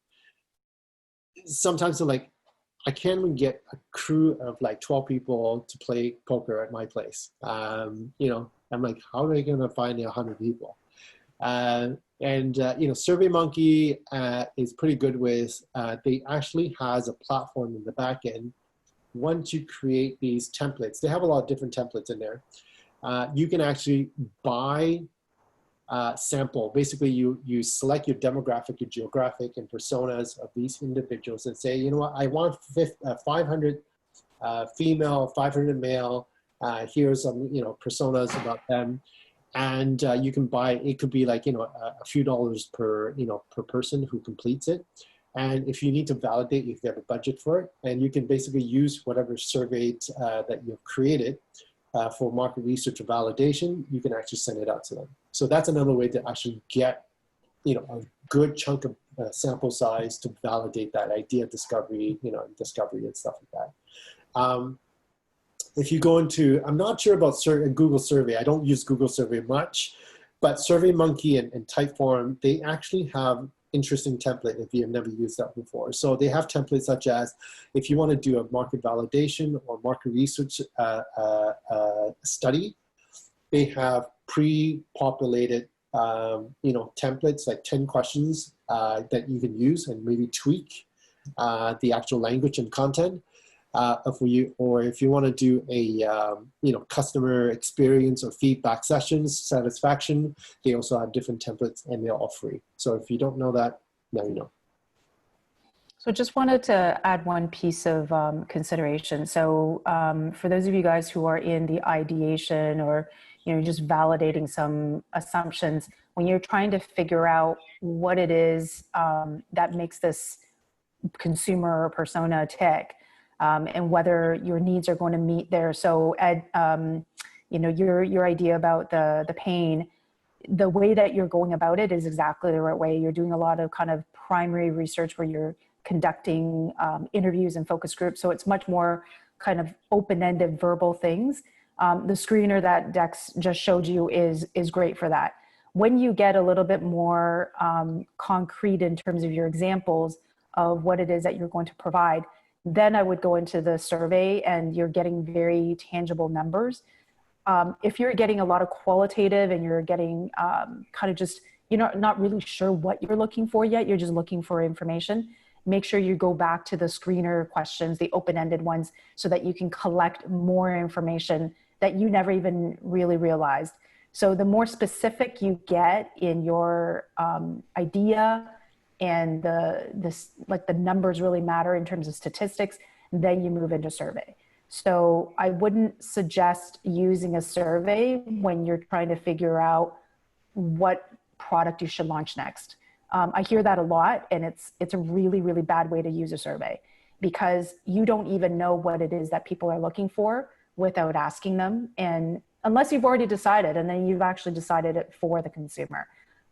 Sometimes they're like, I can't even get a crew of like 12 people to play poker at my place. You know, I'm like, how are they going to find 100 people? You know, SurveyMonkey is pretty good with, they actually has a platform in the back end. Once you create these templates, they have a lot of different templates in there. You can actually buy sample. Basically, you select your demographic, your geographic, and personas of these individuals and say, you know what, I want 500 female, 500 male. Here's some, you know, personas about them. And you can buy, it could be like, you know, a few dollars per, you know, per person who completes it. And if you need to validate, you have a budget for it. And you can basically use whatever survey that you've created for market research or validation, you can actually send it out to them. So that's another way to actually get, you know, a good chunk of sample size to validate that idea discovery, you know, discovery and stuff like that. If you go into, I'm not sure about Google Survey. I don't use Google Survey much, but SurveyMonkey and Typeform, they actually have interesting template if you've never used that before. So they have templates such as, if you want to do a market validation or market research study, they have pre-populated, you know, templates, like 10 questions that you can use and maybe tweak the actual language and content. For you, or if you want to do a you know, customer experience or feedback sessions, satisfaction, they also have different templates and they're all free. So if you don't know that, now you know. So just wanted to add one piece of consideration. So for those of you guys who are in the ideation or, you know, just validating some assumptions, when you're trying to figure out what it is that makes this consumer or persona tick, and whether your needs are going to meet there. So Ed, you know, your idea about the pain, the way that you're going about it is exactly the right way. You're doing a lot of kind of primary research where you're conducting interviews and focus groups. So it's much more kind of open-ended verbal things. The screener that Dex just showed you is great for that. When you get a little bit more concrete in terms of your examples of what it is that you're going to provide, then I would go into the survey and you're getting very tangible numbers. If you're getting a lot of qualitative and you're getting kind of just, you're not really sure what you're looking for yet, you're just looking for information, make sure you go back to the screener questions, the open-ended ones, so that you can collect more information that you never even really realized. So the more specific you get in your idea, and the numbers really matter in terms of statistics, then you move into survey. So I wouldn't suggest using a survey when you're trying to figure out what product you should launch next. I hear that a lot, and it's a really, really bad way to use a survey, because you don't even know what it is that people are looking for without asking them. And unless you've already decided, and then you've actually decided it for the consumer.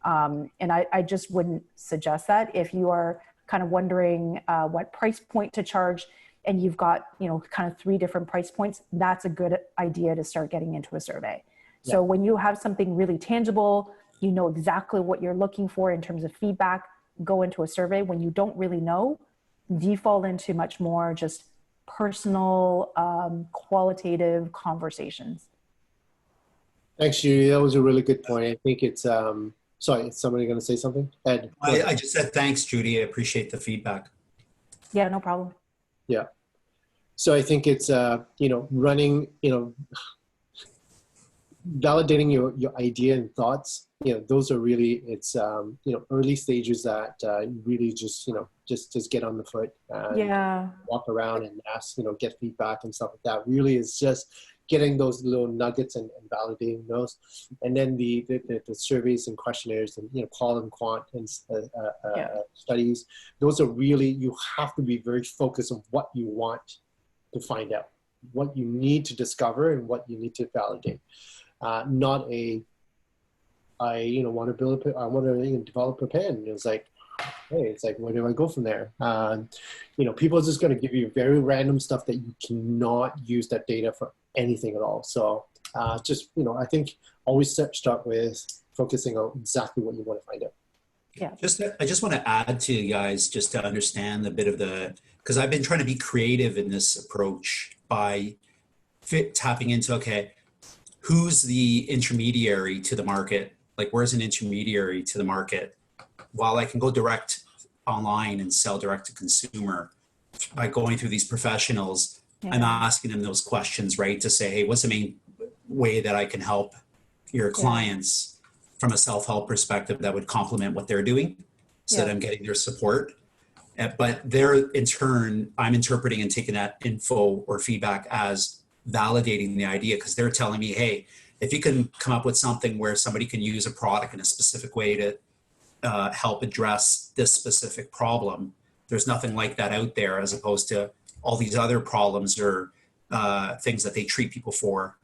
And I just wouldn't suggest that. If you are kind of wondering what price point to charge, and you've got, you know, kind of 3 different price points, that's a good idea to start getting into a survey. Yeah. So when you have something really tangible, you know exactly what you're looking for in terms of feedback, go into a survey. When you don't really know, default into much more just personal, qualitative conversations. Thanks, Judy. That was a really good point. I think it's, sorry, is somebody going to say something? Ed. I just said thanks, Judy. I appreciate the feedback. Yeah, no problem. Yeah. So I think it's, you know, running, you know, validating your idea and thoughts, you know, those are really, it's, you know, early stages that really just, you know, just get on the foot and walk around and ask, you know, get feedback and stuff like that. Really is just getting those little nuggets and validating those, and then the surveys and questionnaires and qual and quant and studies. Those are really, you have to be very focused on what you want to find out, what you need to discover, and what you need to validate. Not a I want to build I want to develop a pen. It's like, hey, it's like, where do I go from there? People are just going to give you very random stuff that you cannot use that data for anything at all. So I think always start with focusing on exactly what you want to find out. Yeah. I just want to add to you guys, just to understand a bit of because I've been trying to be creative in this approach by tapping into, okay, who's the intermediary to the market? Like, where's an intermediary to the market? While I can go direct online and sell direct to consumer, by going through these professionals, I'm asking them those questions, right? To say, hey, what's the main way that I can help your clients from a self-help perspective that would complement what they're doing, so that I'm getting their support. But they're, in turn, I'm interpreting and taking that info or feedback as validating the idea, because they're telling me, hey, if you can come up with something where somebody can use a product in a specific way to help address this specific problem, there's nothing like that out there, as opposed to all these other problems or things that they treat people for.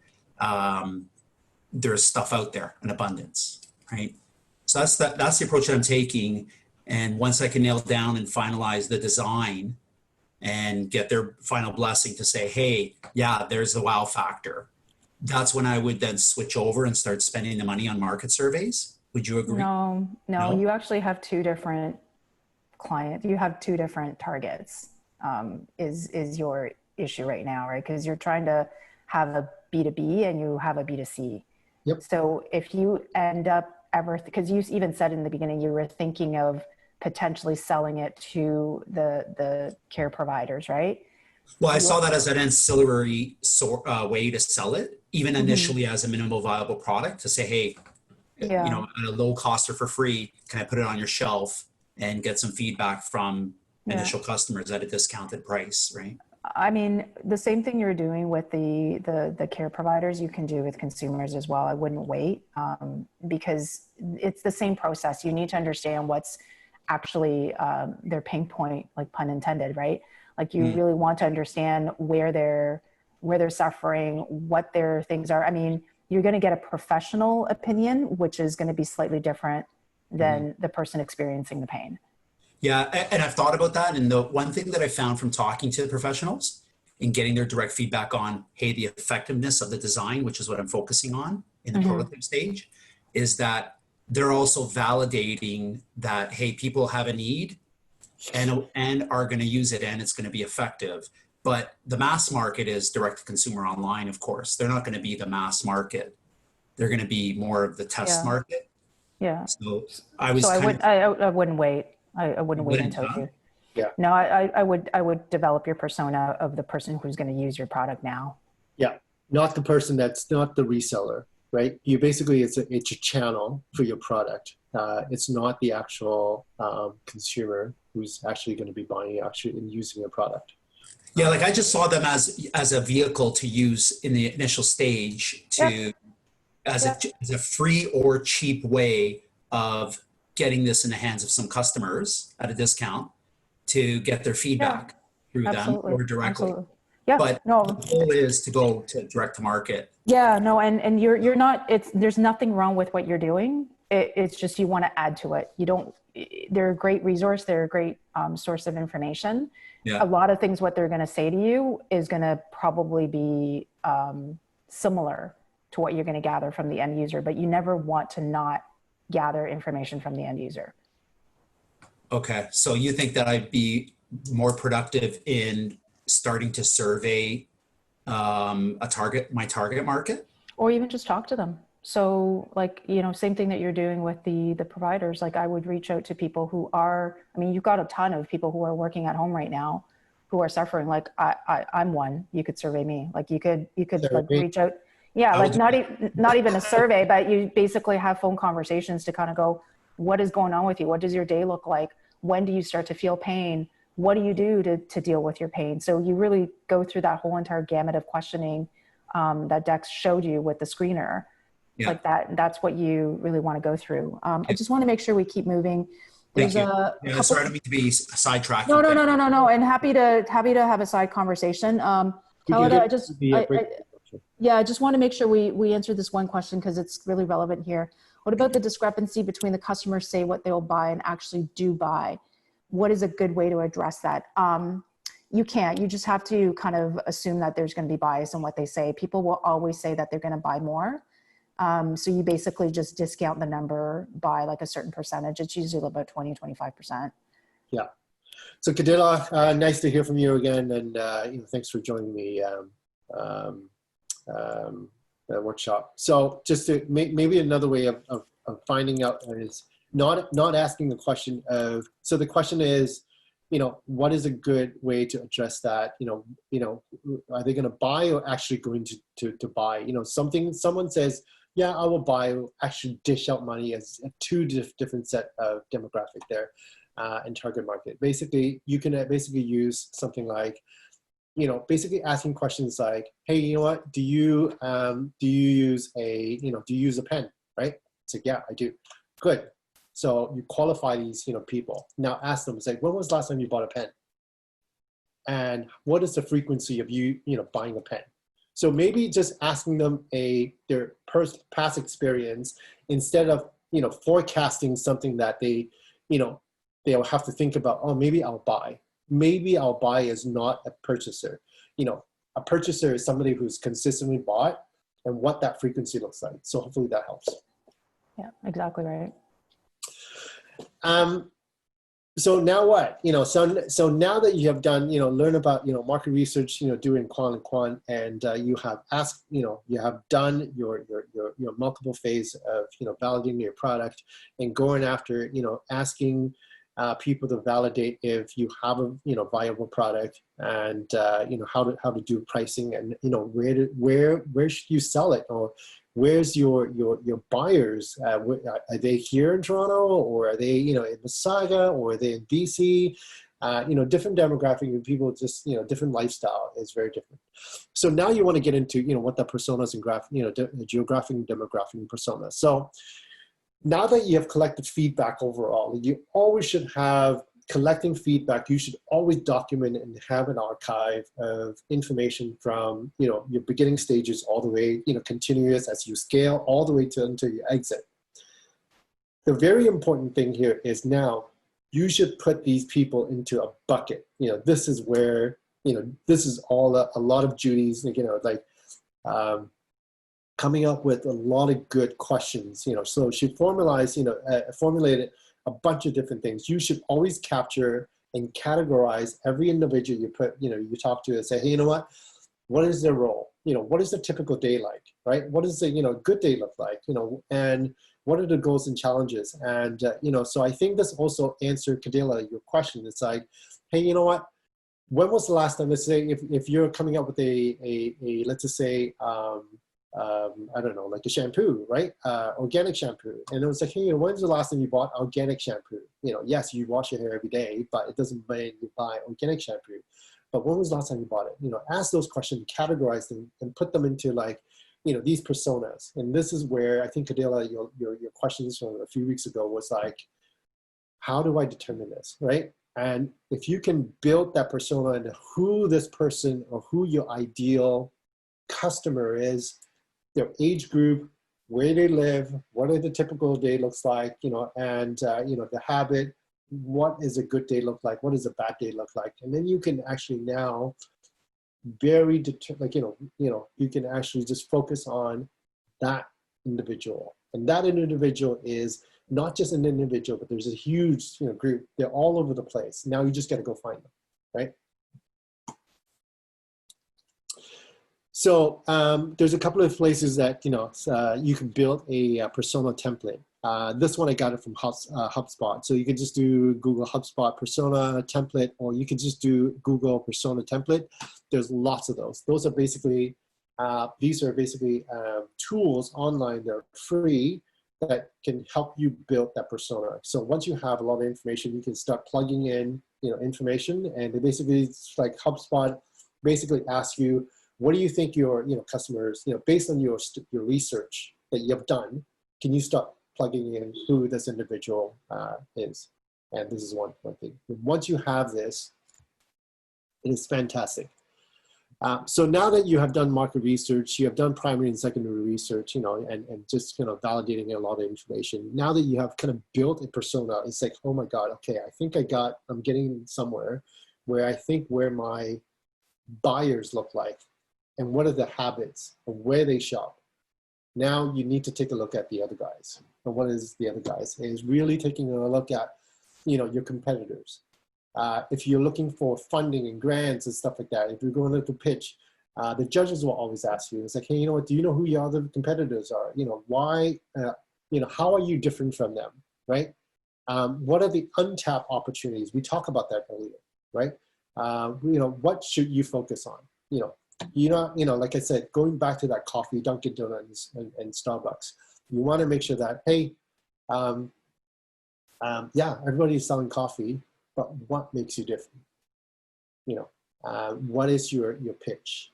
There's stuff out there in abundance, right? So that's the approach that I'm taking. And once I can nail down and finalize the design and get their final blessing to say, hey, yeah, there's the wow factor, that's when I would then switch over and start spending the money on market surveys. Would you agree? No, you actually have two different clients. You have two different targets, is your issue right now, right? Because you're trying to have a B2B and you have a B2C. Yep. So if you end up because you even said in the beginning, you were thinking of potentially selling it to the care providers, right? Well, I saw that as an ancillary way to sell it, even initially as a minimal viable product, to say, hey, at a low cost or for free, can I put it on your shelf and get some feedback from initial customers at a discounted price, right? I mean, the same thing you're doing with the care providers, you can do with consumers as well. I wouldn't wait, because it's the same process. You need to understand what's actually their pain point, like pun intended, right? Like you really want to understand where they're suffering, what their things are. I mean, you're going to get a professional opinion, which is going to be slightly different than the person experiencing the pain. Yeah, and I've thought about that. And the one thing that I found from talking to the professionals and getting their direct feedback on, hey, the effectiveness of the design, which is what I'm focusing on in the prototype stage, is that they're also validating that, hey, people have a need and are going to use it and it's going to be effective. But the mass market is direct to consumer online, of course. They're not going to be the mass market. They're going to be more of the test market. Yeah. So I wouldn't wait. I wouldn't wait until you. Yeah. No, I would develop your persona of the person who's going to use your product now. Yeah. Not the person that's not the reseller, right? You basically, it's a channel for your product. It's not the actual consumer who's actually going to be buying and using your product. Yeah, like I just saw them as a vehicle to use in the initial stage as a free or cheap way of getting this in the hands of some customers at a discount to get their feedback through them or directly. Absolutely. Yeah, but the goal is to go to direct to market. Yeah, no, and you're not, there's nothing wrong with what you're doing. It's just, you want to add to it. They're a great resource. They're a great source of information. Yeah. A lot of things, what they're going to say to you is going to probably be similar to what you're going to gather from the end user, but you never want to not gather information from the end user. Okay. So you think that I'd be more productive in starting to survey my target market? Or even just talk to them. So like, same thing that you're doing with the providers. Like I would reach out to people who are, you've got a ton of people who are working at home right now who are suffering. Like I'm one. You could survey me. Like you could like reach out. Yeah, like not even a survey, but you basically have phone conversations to kind of go, what is going on with you? What does your day look like? When do you start to feel pain? What do you do to deal with your pain? So you really go through that whole entire gamut of questioning that Dex showed you with the screener. Yeah. Like that's what you really want to go through. I just want to make sure we keep moving. There's Thank you. a Yeah, couple, sorry to be sidetracked. no, and happy to have a side conversation. Talita, I just want to make sure we answer this one question because it's really relevant here. What about the discrepancy between the customers say what they'll buy and actually do buy? What is a good way to address that? You can't. You just have to kind of assume that there's going to be bias in what they say. People will always say that they're going to buy more. So you basically just discount the number by like a certain percentage. It's usually about 20, 25%. Yeah. So Cadilla, nice to hear from you again. And thanks for joining the workshop. So just to maybe another way of finding out is not asking the question of, so the question is, what is a good way to address that? Are they going to buy or actually going to buy? Someone says, yeah, I will buy, actually dish out money as two different set of demographic there and target market. Basically, you can basically use something like, basically asking questions like, hey, you know what, do you use a pen, right? It's like, yeah, I do. Good. So you qualify these, people. Now ask them, say, when was the last time you bought a pen? And what is the frequency of you, buying a pen? So maybe just asking them their past experience instead of, forecasting something that they'll have to think about, oh, maybe I'll buy. Maybe I'll buy is not a purchaser. A purchaser is somebody who's consistently bought and what that frequency looks like. So hopefully that helps. Yeah, exactly right. So now what? So now that you have done, learn about, market research, doing quant, and you have asked, you have done your multiple phase of, validating your product and going after, asking people to validate if you have a, viable product and, how to do pricing and, where should you sell it, or where's your buyers? Are they here in Toronto, or are they, in Mississauga, or are they in BC? Different demographic and people, just, different lifestyle is very different. So now you want to get into, what the personas and geographic and demographic persona. So now that you have collected feedback overall, you always should have collecting feedback. You should always document and have an archive of information from, your beginning stages all the way, continuous as you scale all the way to until you exit. The very important thing here is now you should put these people into a bucket. This is where, this is all a lot of Judy's, coming up with a lot of good questions, so she formulated a bunch of different things. You should always capture and categorize every individual you put, you talk to and say, hey, what is their role? What is the typical day like, right? What does the, good day look like, and what are the goals and challenges? And, so I think this also answered, Cadilla, your question. It's like, hey, when was the last time, let's say, if you're coming up with a let's just say, I don't know, like a shampoo, right? Organic shampoo. And it was like, hey, when's the last time you bought organic shampoo? Yes, you wash your hair every day, but it doesn't mean you buy organic shampoo. But when was the last time you bought it? Ask those questions, categorize them, and put them into like, these personas. And this is where I think, Cadilla, your questions from a few weeks ago was like, how do I determine this, right? And if you can build that persona and who this person or who your ideal customer is, their age group, where they live, what are the typical day looks like, and the habit, what is a good day look like, what does a bad day look like, and then you can actually now you can actually just focus on that individual, and that individual is not just an individual, but there's a huge group. They're all over the place. Now you just got to go find them, right? So there's a couple of places that, you can build a persona template. This one, I got it from HubSpot. So you can just do Google HubSpot persona template, or you can just do Google persona template. There's lots of those. Those are basically, these are basically tools online that are free that can help you build that persona. So once you have a lot of information, you can start plugging in, information, and they basically, it's like HubSpot basically asks you, what do you think your customers, based on your research that you have done, can you start plugging in who this individual is? And this is one thing. Once you have this, it is fantastic. So now that you have done market research, you have done primary and secondary research, and just kind of validating a lot of information. Now that you have kind of built a persona, it's like, oh my God, okay, I think I'm getting somewhere where I think where my buyers look like and what are the habits of where they shop. Now you need to take a look at the other guys. And what is the other guys? It is really taking a look at, your competitors. If you're looking for funding and grants and stuff like that, if you're going to pitch, the judges will always ask you, it's like, hey, you know what, do you know who your other competitors are? Why, how are you different from them, right? What are the untapped opportunities? We talked about that earlier, right? What should you focus on? Like I said, going back to that coffee, Dunkin' Donuts and Starbucks, you want to make sure that, hey, yeah, everybody's selling coffee, but what makes you different? What is your pitch?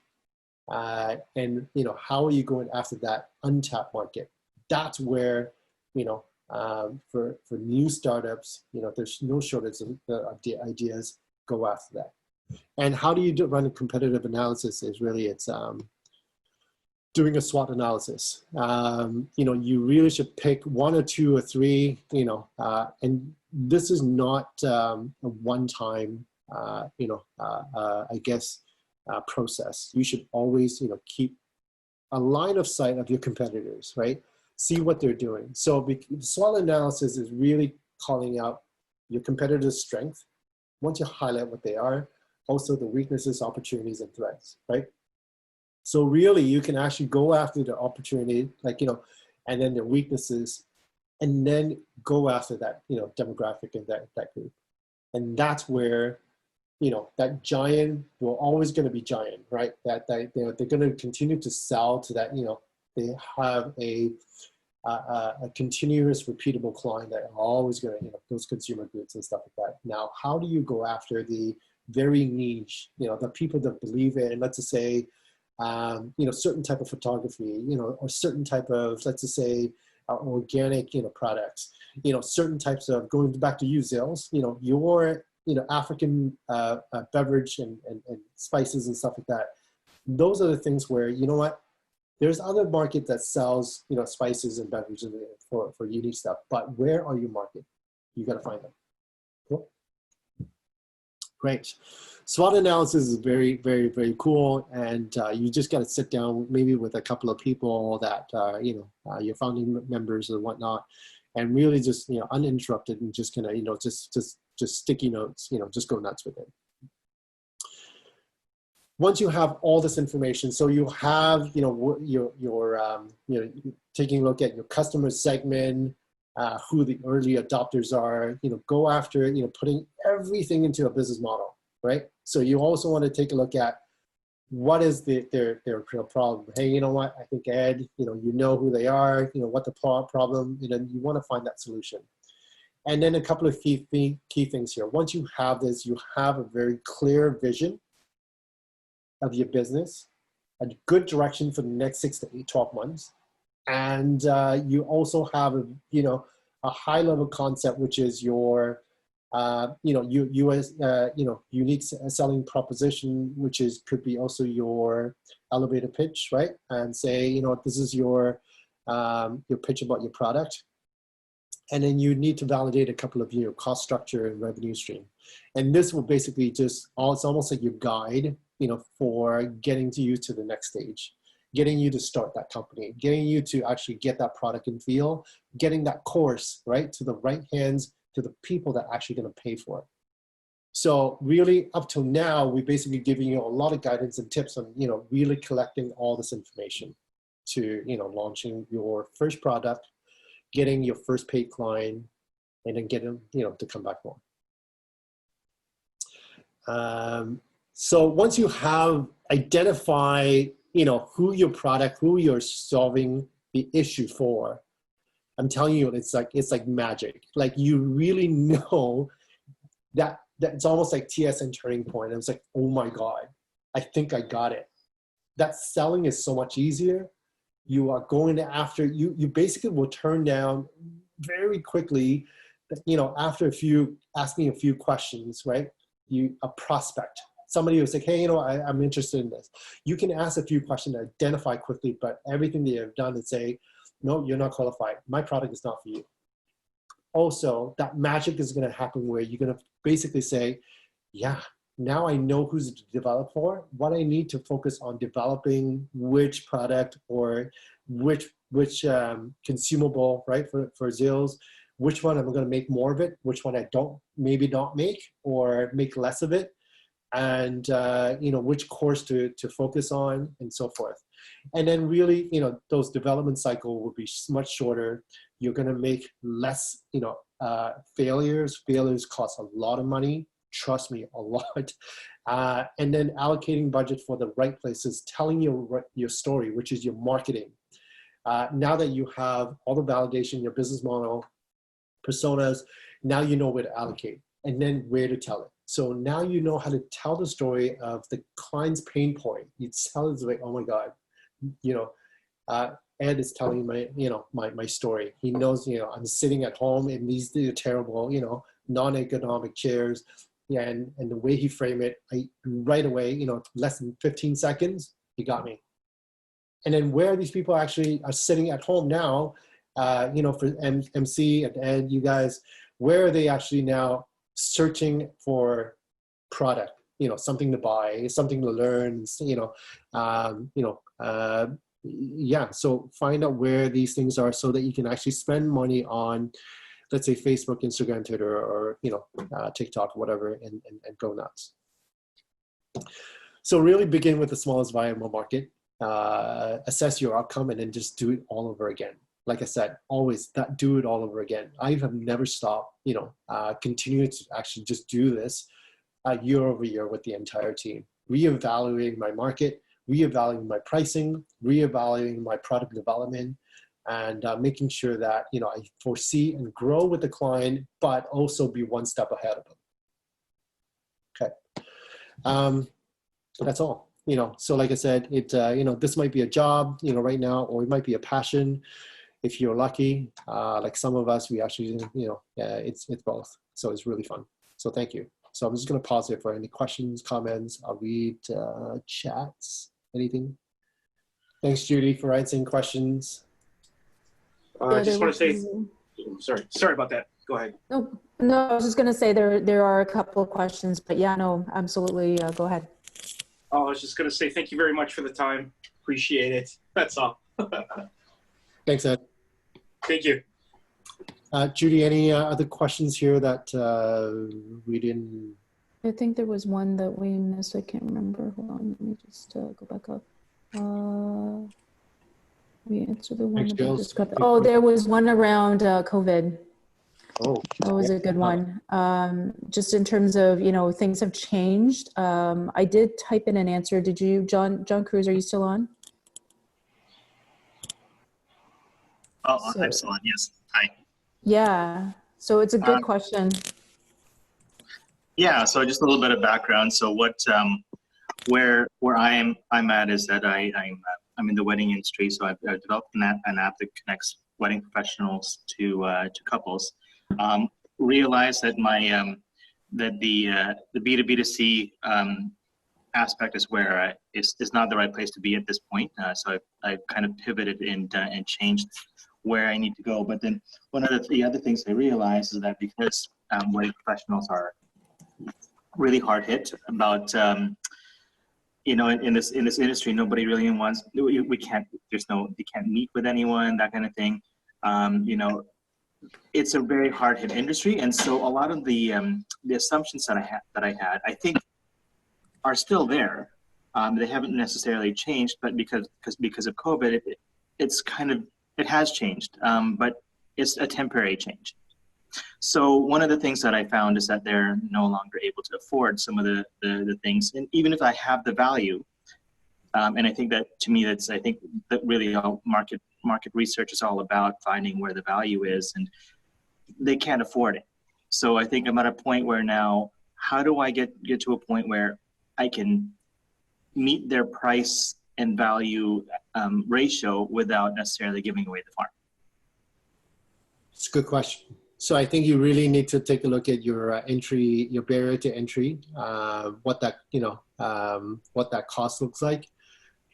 And how are you going after that untapped market? That's where, for new startups, there's no shortage of ideas. Go after that. And how do you run a competitive analysis is really, it's doing a SWOT analysis. You really should pick one or two or three, and this is not a one-time, process. You should always, keep a line of sight of your competitors, right? See what they're doing. So the SWOT analysis is really calling out your competitor's strength. Once you highlight what they are, also the weaknesses, opportunities, and threats, right? So really, you can actually go after the opportunity, and then their weaknesses, and then go after that, demographic of that group. And that's where, that giant will always going to be giant, right? That they're going to continue to sell to that, they have a continuous repeatable client that are always going to, those consumer goods and stuff like that. Now, how do you go after the very niche, the people that believe in, let's just say, certain type of photography, or certain type of, let's just say, organic, products, certain types of, going back to you, Zills, your, African beverage and spices and stuff like that. Those are the things where, there's other market that sells, spices and beverages for unique stuff, but where are your market? You got to find them. Cool. Great. SWOT analysis is very, very, very cool. And you just got to sit down maybe with a couple of people that, your founding members and whatnot, and really just, uninterrupted and just kind of, just sticky notes, just go nuts with it. Once you have all this information, so you have, taking a look at your customer segment, who the early adopters are, go after, putting everything into a business model, right? So you also want to take a look at what is their real problem. Hey, you know what? I think Ed, you know who they are, what the problem, you want to find that solution. And then a couple of key things here. Once you have this, you have a very clear vision of your business, a good direction for the next 6 to 12 months. And you also have a high level concept, which is your, US, unique selling proposition, which could be also your elevator pitch, right? And say, this is your pitch about your product. And then you need to validate a couple of cost structure and revenue stream. And this will basically it's almost like your guide, for getting you to the next stage, getting you to start that company, getting you to actually get that product and feel, getting that course, right, to the right hands, to the people that are actually going to pay for it. So really up till now, we're basically giving you a lot of guidance and tips on, really collecting all this information to, launching your first product, getting your first paid client, and then getting, to come back more. So once you have identified, who your product, who you're solving the issue for, I'm telling you, it's like magic. Like you really know that it's almost like TSN turning point. And it's like, oh my God, I think I got it. that selling is so much easier. You are going after, you basically will turn down very quickly, you know, after asking a few questions, right? A prospect, somebody who's like, hey, you know, I'm interested in this. You can ask a few questions, identify quickly, but everything they have done is say, no, you're not qualified. My product is not for you. Also, that magic is going to happen where you're going to basically say, yeah, now I know who's to develop for. What I need to focus on developing which product or which consumable, right, for Zills, which one am I going to make more of it, which one I don't, maybe not make, or make less of it, and you know, which course to focus on, and so forth. And then really, you know, those development cycle will be much shorter. You're going to make less, you know, failures. Failures cost a lot of money. Trust me, a lot. And then allocating budget for the right places, telling your story, which is your marketing. Now that you have all the validation, your business model, personas, now you know where to allocate and then where to tell it. So now you know how to tell the story of the client's pain point. You tell it like, oh my God, you know, Ed is telling my story. He knows, you know, I'm sitting at home in these terrible, you know, non-economic chairs. Yeah, and the way he framed it, right away, you know, less than 15 seconds, he got me. And then where these people actually are sitting at home now, you know, for MC and Ed, you guys, where are they actually now searching for product, you know, something to buy, something to learn, you know, yeah. So find out where these things are so that you can actually spend money on, let's say, Facebook, Instagram, Twitter, or, you know, TikTok, whatever, and go nuts. So really begin with the smallest viable market, assess your outcome, and then just do it all over again. Like I said, always do it all over again. I have never stopped, you know, continue to actually just do this year over year with the entire team, reevaluating my market, reevaluating my pricing, reevaluating my product development, and making sure that, you know, I foresee and grow with the client, but also be one step ahead of them. Okay. That's all, you know. So like I said, you know, this might be a job, you know, right now, or it might be a passion. If you're lucky, like some of us, we actually, you know, it's both. So it's really fun. So thank you. So I'm just going to pause here for any questions, comments. I'll read chats, anything. Thanks, Judy, for answering questions. I just want to say, sorry about that. Go ahead. No, I was just going to say there are a couple of questions, but yeah, no, absolutely. Go ahead. Oh, I was just going to say thank you very much for the time. Appreciate it. That's all. Thanks, Ed. Thank you. Judy, any other questions here that we didn't? I think there was one that we missed. I can't remember. Hold on, let me just go back up. We answered the one about discrepancy. Oh, there was one around COVID. Oh, that was a good one. Just in terms of, you know, things have changed. I did type in an answer. Did you, John Cruz, are you still on? Oh, I'm still on, yes. Hi. Yeah, so it's a good question. Yeah, so just a little bit of background. So what, where I'm at is that I'm in the wedding industry. So I've developed an app that connects wedding professionals to couples. Realized that that the B2B2C aspect is where is not the right place to be at this point. So I've kind of pivoted and changed where I need to go. But then one of the other things I realized is that because wedding professionals are really hard hit about, you know, in this industry, nobody really wants, we can't, they can't meet with anyone, that kind of thing. You know, it's a very hard hit industry. And so a lot of the assumptions that I had, I think are still there. They haven't necessarily changed, but because of COVID, it has changed, but it's a temporary change. So one of the things that I found is that they're no longer able to afford some of the things, and even if I have the value, and I think that to me, I think that really all market research is all about finding where the value is, and they can't afford it. So I think I'm at a point where now, how do I get to a point where I can meet their price and value ratio without necessarily giving away the farm? It's a good question. So I think you really need to take a look at your entry, your barrier to entry, what that, what that cost looks like.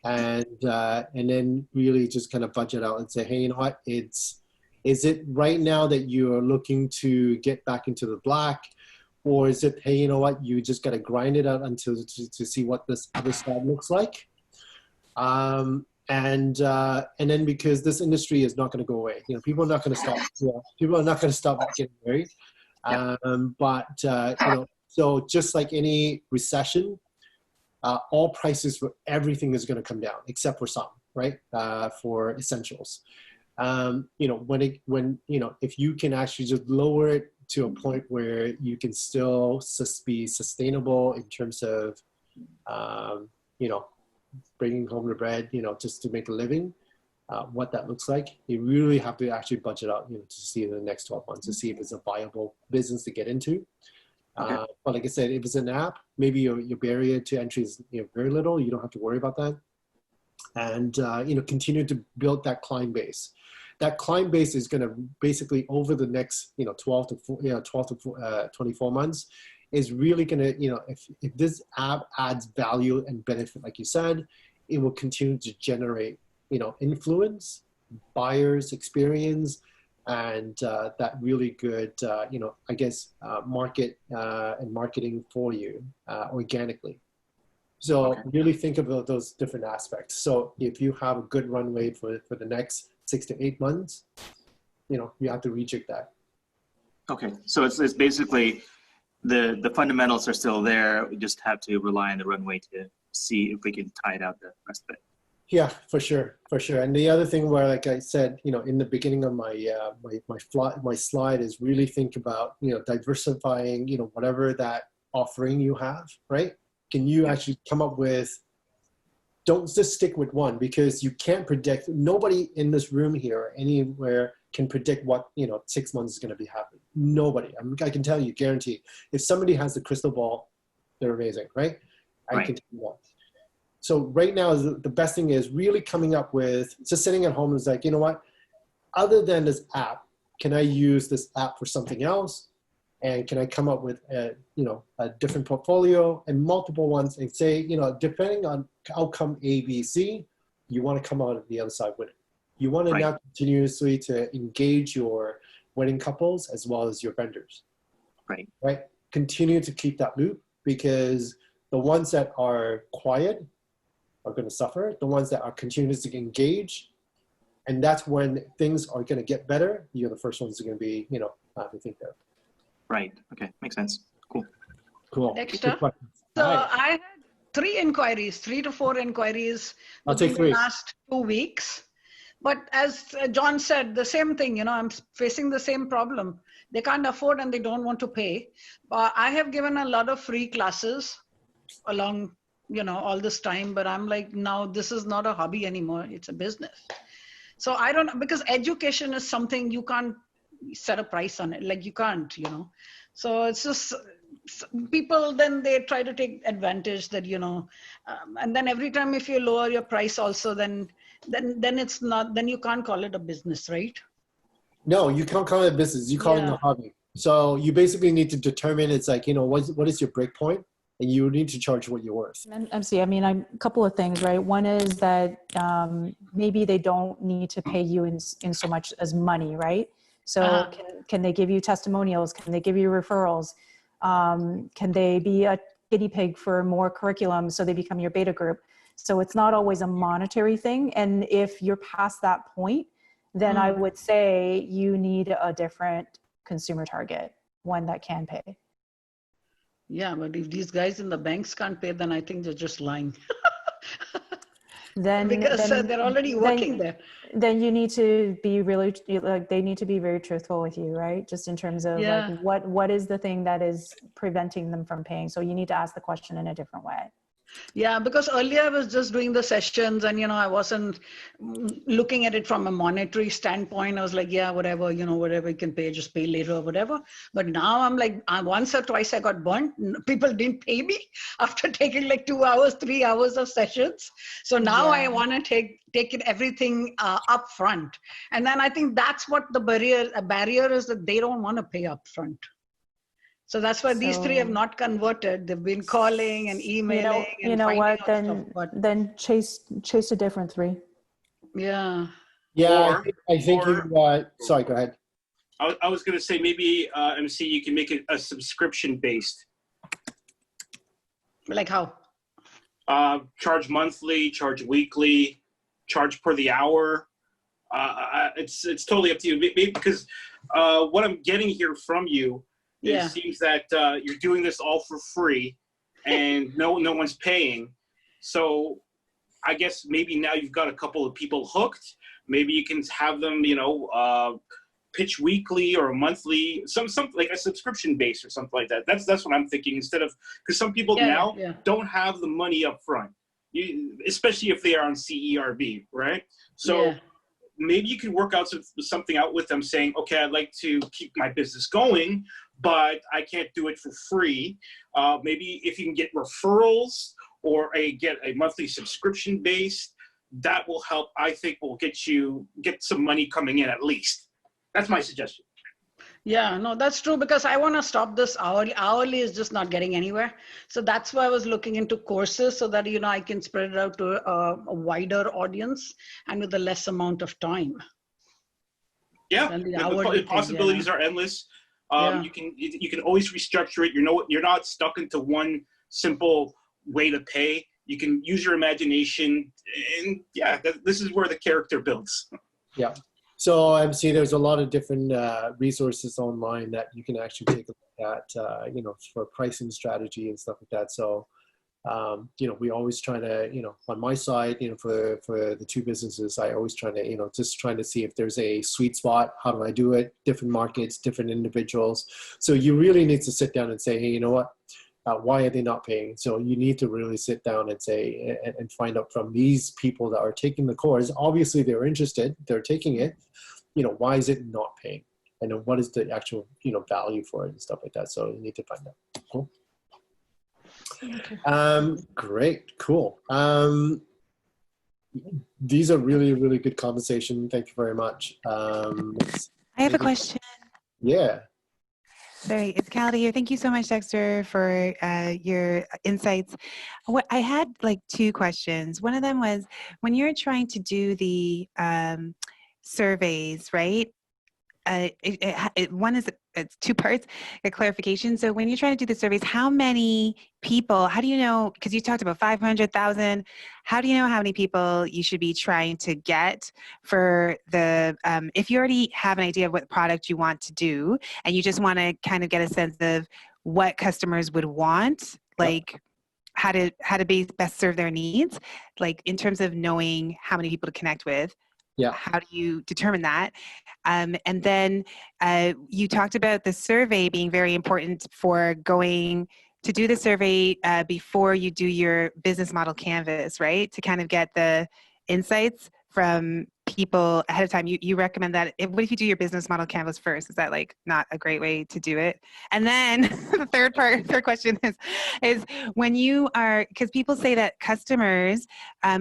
And then really just kind of budget out and say, hey, you know what, is it right now that you're looking to get back into the black, or is it, hey, you know what, you just got to grind it out until to see what this other side looks like. And then because this industry is not going to go away, people are not going to stop. People are not going to stop getting married. So just like any recession, all prices for everything is going to come down except for some, right? For essentials. If you can actually just lower it to a point where you can still be sustainable in terms of, bringing home the bread, just to make a living, what that looks like, you really have to actually budget out, to see in the next 12 months to see if it's a viable business to get into. Okay. But like I said, if it's an app, maybe your barrier to entry is very little. You don't have to worry about that. And continue to build that client base. That client base is going to basically over the next 12 to 24 months is really going to if this app adds value and benefit, like you said, it will continue to generate influence, buyers experience, and that really good market and marketing for you organically. So really think about those different aspects. So if you have a good runway for the next 6 to 8 months, you have to rejig that. Okay, so it's basically the fundamentals are still there. We just have to rely on the runway to see if we can tide out the rest of it. Yeah, for sure. And the other thing where, like I said, in the beginning of my slide is really think about diversifying whatever that offering you have, right? Can you actually come up with? Don't just stick with one, because you can't predict. Nobody in this room here or anywhere can predict what 6 months is going to be happening. Nobody. I can tell you, guarantee. If somebody has the crystal ball, they're amazing, right? I can tell you that. So right now, the best thing is really coming up with, just sitting at home is like, you know what? Other than this app, can I use this app for something else? And can I come up with a different portfolio and multiple ones and say, depending on outcome A, B, C, you want to come out of the other side with it. You want to now continuously to engage your wedding couples as well as your vendors. Right. Continue to keep that loop, because the ones that are quiet are going to suffer. The ones that are continuously engaged, and that's when things are going to get better. You're the first ones that are going to be, to think of. Right. Okay. Makes sense. Cool. Dexter. So I had 3 to 4 inquiries within the last 2 weeks. But as John said, the same thing, I'm facing the same problem. They can't afford and they don't want to pay. I have given a lot of free classes along, all this time, but I'm like, now this is not a hobby anymore. It's a business. So I don't, because education is something you can't set a price on it. Like you can't, so it's just people, then they try to take advantage that, and then every time if you lower your price also, then it's not, then you can't call it a business, right? No, you can't call it a business. You call it a hobby. So you basically need to determine, it's like, what is your break point? And you need to charge what you're worth. MC, a couple of things, right? One is that maybe they don't need to pay you in so much as money, right? So can they give you testimonials? Can they give you referrals? Can they be a guinea pig for more curriculum so they become your beta group? So it's not always a monetary thing. And if you're past that point, then I would say you need a different consumer target, one that can pay. Yeah, but if these guys in the banks can't pay, then I think they're just lying. Because they're already working there. Then you need to be really, they need to be very truthful with you, right? Just in terms of what is the thing that is preventing them from paying. So you need to ask the question in a different way. Yeah, because earlier I was just doing the sessions and, I wasn't looking at it from a monetary standpoint. I was like, yeah, whatever, whatever you can pay, just pay later or whatever. But now I'm like, once or twice I got burnt. People didn't pay me after taking like 2 hours, 3 hours of sessions. So now I want to take it everything up front. And then I think that's what the barrier is, that they don't want to pay up front. So that's why these three have not converted. They've been calling and emailing. You know what? Then chase a different three. Yeah. Yeah, I think you. Sorry, go ahead. I was going to say maybe MC, you can make it a subscription based. Like how? Charge monthly, charge weekly, charge per the hour. It's totally up to you. Maybe because what I'm getting here from you. It seems that you're doing this all for free and no one's paying. So I guess maybe now you've got a couple of people hooked. Maybe you can have them, pitch weekly or monthly, some like a subscription base or something like that. That's what I'm thinking, instead of, because some people now don't have the money up front, especially if they are on CERB, right? So maybe you could work out something out with them saying, okay, I'd like to keep my business going, but I can't do it for free. Maybe if you can get referrals or get a monthly subscription based, that will help. I think will get some money coming in at least. That's my suggestion. Yeah, no, that's true, because I want to stop this hourly. Hourly is just not getting anywhere. So that's why I was looking into courses, so that, I can spread it out to a wider audience and with a less amount of time. Yeah, the possibilities are endless. You can always restructure it. You're not stuck into one simple way to pay. You can use your imagination, and this is where the character builds. Yeah. So MC, there's a lot of different resources online that you can actually take a look at, for pricing strategy and stuff like that. So, we always try to, on my side, for the two businesses, I always try to, just trying to see if there's a sweet spot. How do I do it? Different markets, different individuals. So you really need to sit down and say, hey, you know what? Why are they not paying? So you need to really sit down and say, and find out from these people that are taking the course. Obviously they're interested, they're taking it, why is it not paying? And then what is the actual, value for it and stuff like that. So you need to find out. Cool. Great, cool. These are really, really good conversation. Thank you very much. I have a question. Yeah. Sorry, it's Callie here. Thank you so much, Dexter, for your insights. I had like two questions. One of them was, when you're trying to do the surveys, right? It's two parts, a clarification. So when you're trying to do the surveys, how many people, how do you know, because you talked about 500,000, how do you know how many people you should be trying to get for the, if you already have an idea of what product you want to do, and you just want to kind of get a sense of what customers would want, like how to best serve their needs, like in terms of knowing how many people to connect with. Yeah. How do you determine that? And then you talked about the survey being very important for going to do the survey before you do your business model canvas, right? To kind of get the insights from people ahead of time. You recommend that. What if you do your business model canvas first? Is that like not a great way to do it? And then the third question is when you are, because people say that customers,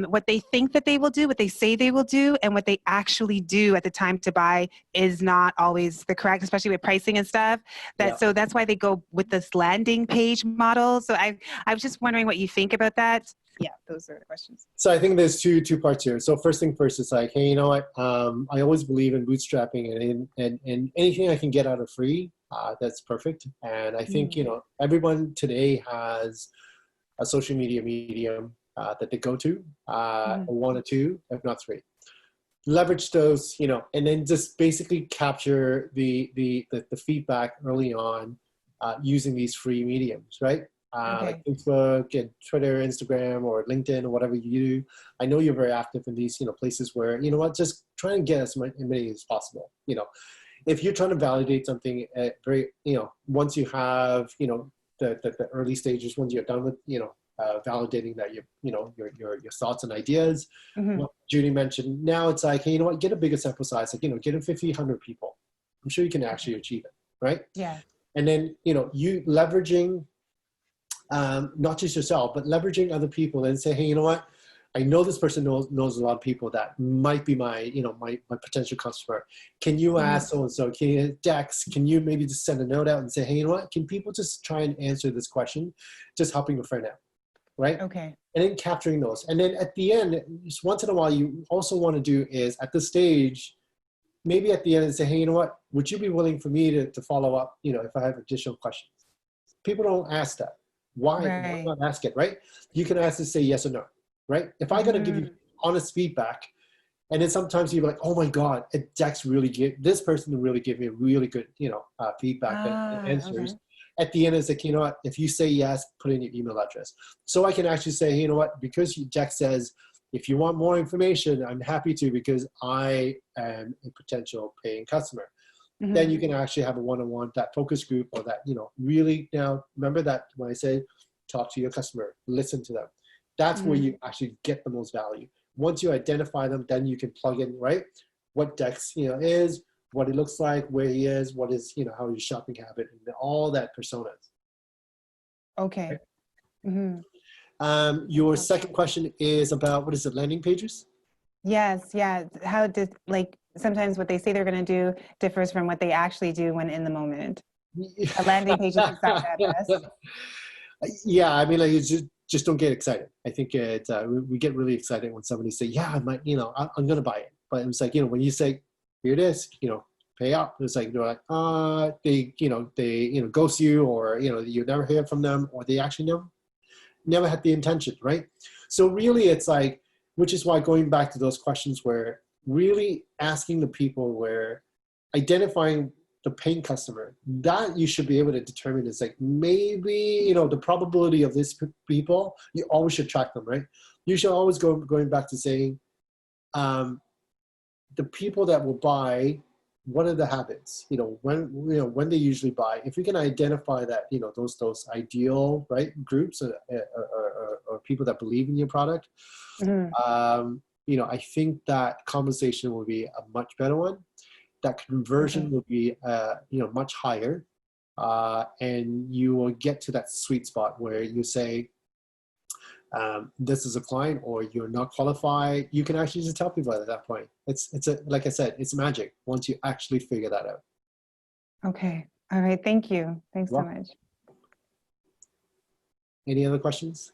what they think that they will do, what they say they will do, and what they actually do at the time to buy is not always the correct, especially with pricing and stuff. So that's why they go with this landing page model. So I was just wondering what you think about that. Yeah, those are the questions. So I think there's two parts here. So first thing first is like, hey, you know what? I always believe in bootstrapping and anything I can get out of free, that's perfect. And I think, everyone today has a social media medium that they go to, one or two, if not three. Leverage those, and then just basically capture the feedback early on using these free mediums, right? Like Facebook and Twitter, Instagram, or LinkedIn, or whatever you do. I know you're very active in these, places where, just try and get as many as possible. If you're trying to validate something once you have, the early stages, once you're done with, validating that your thoughts and ideas. Mhm. What Judy mentioned, now it's like, hey, you know what, get a bigger sample size, like, get in 50, 100 people. I'm sure you can actually achieve it, right? Yeah. And then, you leveraging, not just yourself, but leveraging other people and say, hey, you know what? I know this person knows a lot of people that might be my potential customer. Can you ask so-and-so, Dex, can you maybe just send a note out and say, hey, you know what? Can people just try and answer this question? Just helping a friend out, right? Okay. And then capturing those. And then at the end, just once in a while, you also want to do is at this stage, maybe at the end and say, hey, you know what? Would you be willing for me to follow up, if I have additional questions? People don't ask that. Why not ask it, right? You can ask to say yes or no, right? If I got to give you honest feedback, and then sometimes you're like, oh my God, this person really give me really good, feedback and answers. Okay. At the end, it's like, you know what? If you say yes, put in your email address. So I can actually say, hey, you know what? Because Jack says, if you want more information, I'm happy to, because I am a potential paying customer. Mhm. Then you can actually have a one-on-one, that focus group, or that, really, now remember that when I say talk to your customer, listen to them. That's where you actually get the most value. Once you identify them, then you can plug in, right? What Dex, is, what he looks like, where he is, what is, how his shopping habit, and all that personas. Okay. Mhm. Your second question is about, what is it, landing pages? Yes, yeah. How did, sometimes what they say they're going to do differs from what they actually do when in the moment. A landing page is a site address. Yeah, I mean, like, you just don't get excited. I think we get really excited when somebody say, yeah, I might, I'm going to buy it. But it's like, when you say, here it is, pay up. It's like, they're like, they ghost you, or, you never hear from them, or they actually never had the intention, right? So really it's like, which is why going back to those questions where really asking the people, where identifying the paying customer, that you should be able to determine is like, maybe, the probability of these people, you always should track them, right? You should always going back to saying, the people that will buy, what are the habits, when they usually buy. If we can identify that, those ideal, right, groups or people that believe in your product, I think that conversation will be a much better one. That conversion will be, much higher, and you will get to that sweet spot where you say, this is a client, or you're not qualified. You can actually just tell people at that point. Like I said, it's magic once you actually figure that out. Okay. All right. Thank you. Thanks so much. Any other questions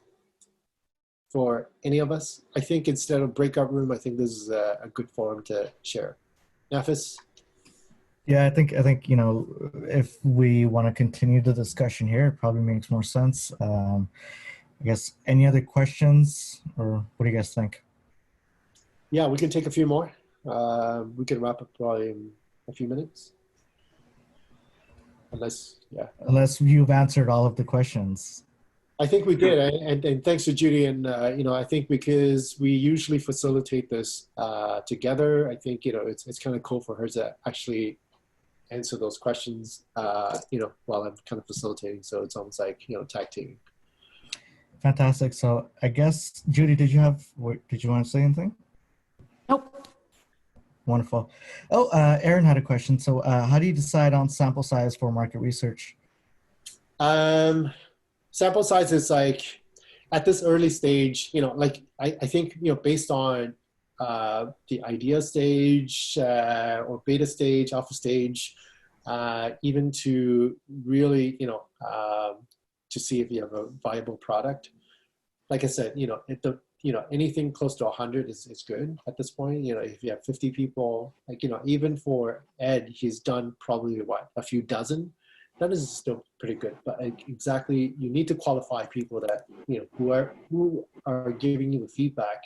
for any of us? I think instead of breakout room, I think this is a good forum to share. Nafis? Yeah, I think if we want to continue the discussion here, it probably makes more sense. I guess any other questions, or what do you guys think? Yeah, we can take a few more. We can wrap up probably in a few minutes. Unless you've answered all of the questions. I think we did, and thanks to Judy. And I think because we usually facilitate this together, I think it's kind of cool for her to actually answer those questions, while I'm kind of facilitating. So it's almost like tag teaming. Fantastic. So I guess, Judy, did you want to say anything? Nope. Wonderful. Oh, Aaron had a question. So how do you decide on sample size for market research? Sample size is like, at this early stage, I think, based on the idea stage, or beta stage, alpha stage, even to really, to see if you have a viable product. Like I said, anything close to 100 is good at this point. If you have 50 people, even for Ed, he's done probably a few dozen. That is still pretty good. But exactly, you need to qualify people that, who are giving you the feedback,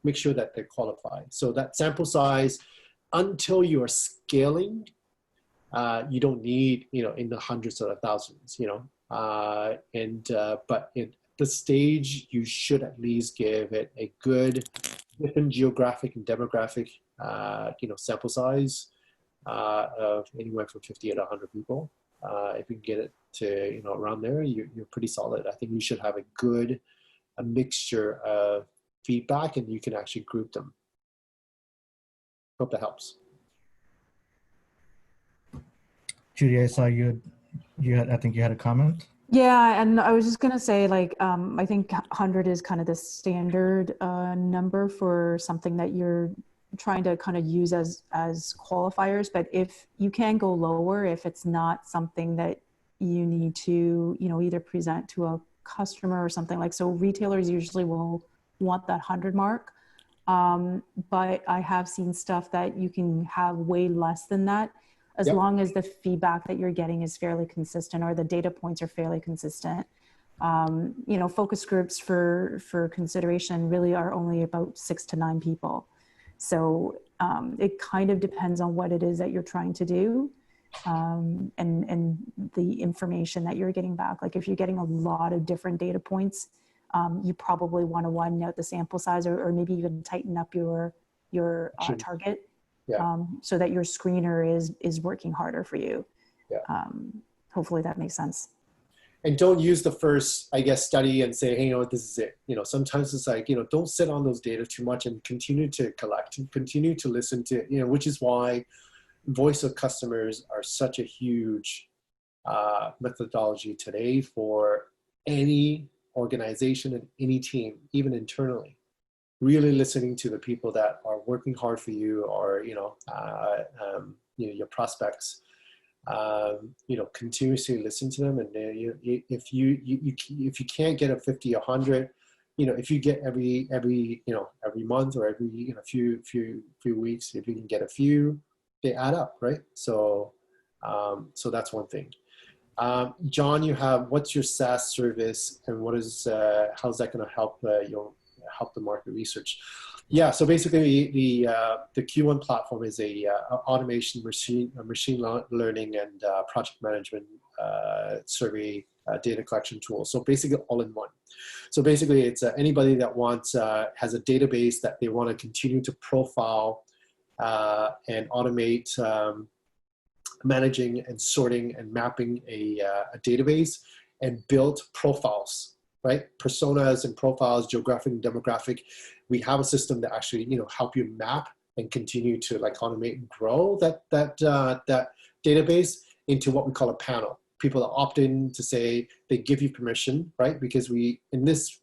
make sure that they're qualified. So that sample size, until you are scaling, you don't need, in the hundreds or the thousands, but at this stage, you should at least give it a good different geographic and demographic, sample size of anywhere from 50 to 100 people. If you can get it to, around there, you're pretty solid. I think you should have a good a mixture of feedback, and you can actually group them. Hope that helps. Judy, I saw you had, I think you had a comment. Yeah, and I was just gonna say, like, I think 100 is kind of the standard number for something that you're trying to kind of use as qualifiers. But if you can go lower, if it's not something that you need to, you know, either present to a customer or something like, so retailers usually will want that 100 mark. But I have seen stuff that you can have way less than that, as long as the feedback that you're getting is fairly consistent or the data points are fairly consistent. You know, focus groups for consideration really are only about 6 to 9 people. So it kind of depends on what it is that you're trying to do, and the information that you're getting back. Like if you're getting a lot of different data points, you probably want to widen out the sample size, or maybe even tighten up your target. Yeah. So that your screener is working harder for you. Yeah. Hopefully that makes sense. And don't use the first, I guess, study and say, hey, you know what, this is it. You know, sometimes it's like, you know, don't sit on those data too much and continue to collect and continue to listen to, you know, which is why voice of customers are such a huge methodology today for any organization and any team, even internally. Really listening to the people that are working hard for you, or you know, your prospects. You know, continuously listen to them, and if you can't get a 50, 100, you know, if you get every month or every few weeks, if you can get a few, they add up, right? So so that's one thing. John, you have, what's your SaaS service, and what is how's that going to help help the market research? Yeah, so basically the Q1 platform is a automation, machine learning and project management survey data collection tool. So basically all in one. So basically it's anybody that wants has a database that they want to continue to profile and automate managing and sorting and mapping a database, and build profiles. Right, personas and profiles, geographic and demographic. We have a system that actually, you know, help you map and continue to like automate and grow that database into what we call a panel. People that opt in to say they give you permission, right? Because we, in this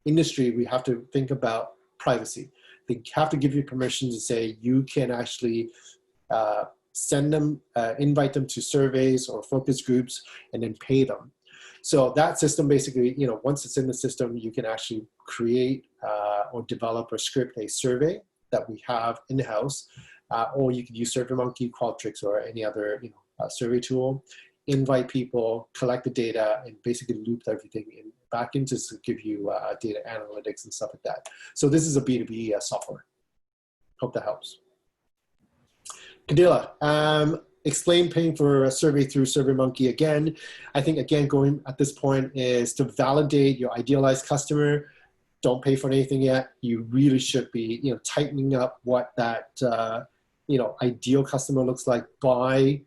industry, we have to think about privacy. They have to give you permission to say you can actually send them, invite them to surveys or focus groups, and then pay them. So that system basically, you know, once it's in the system, you can actually create or develop or script a survey that we have in-house, or you can use SurveyMonkey, Qualtrics, or any other, you know, survey tool, invite people, collect the data, and basically loop everything back into to give you data analytics and stuff like that. So this is a B2B software. Hope that helps. Cadilla, explain paying for a survey through SurveyMonkey again. I think, again, going at this point is to validate your idealized customer. Don't pay for anything yet. You really should be, you know, tightening up what that, you know, ideal customer looks like by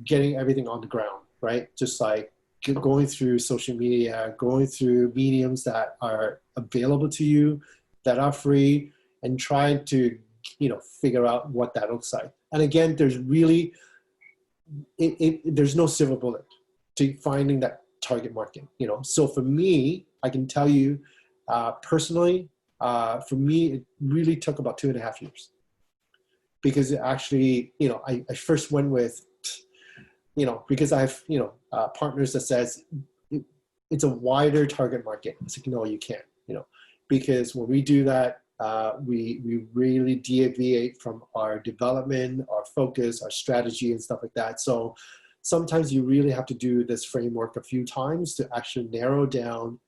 getting everything on the ground, right? Just like going through social media, going through mediums that are available to you, that are free, and trying to, you know, figure out what that looks like. And again, there's really, there's no silver bullet to finding that target market, you know. So for me, I can tell you personally, for me, it really took about 2.5 years, because it actually, you know, I first went with, you know, because I have, you know, partners that says it's a wider target market. It's like, no, you can't, you know, because when we do that, we really deviate from our development, our focus, our strategy, and stuff like that. So sometimes you really have to do this framework a few times to actually narrow down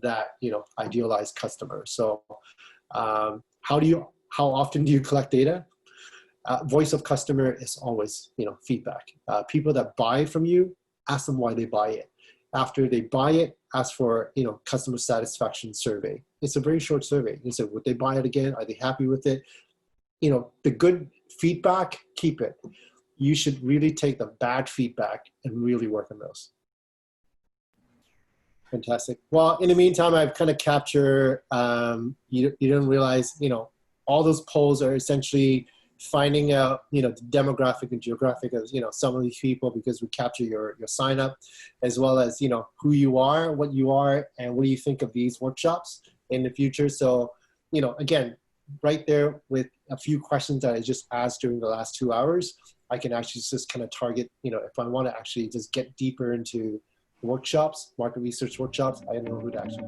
that, you know, idealized customer. So how often do you collect data? Voice of customer is always, you know, feedback. People that buy from you, ask them why they buy it. After they buy it, ask for, you know, customer satisfaction survey. It's a very short survey. You say, would they buy it again? Are they happy with it? You know, the good feedback, keep it. You should really take the bad feedback and really work on those. Fantastic. Well, in the meantime, I've kind of captured, you don't realize, all those polls are essentially finding out, the demographic and geographic of, some of these people, because we capture your sign up, as well as, who you are, what you are, and what do you think of these workshops in the future. So, again, right there with a few questions that I just asked during the last 2 hours, I can actually just kind of target, if I want to actually just get deeper into workshops, market research workshops, I know who to actually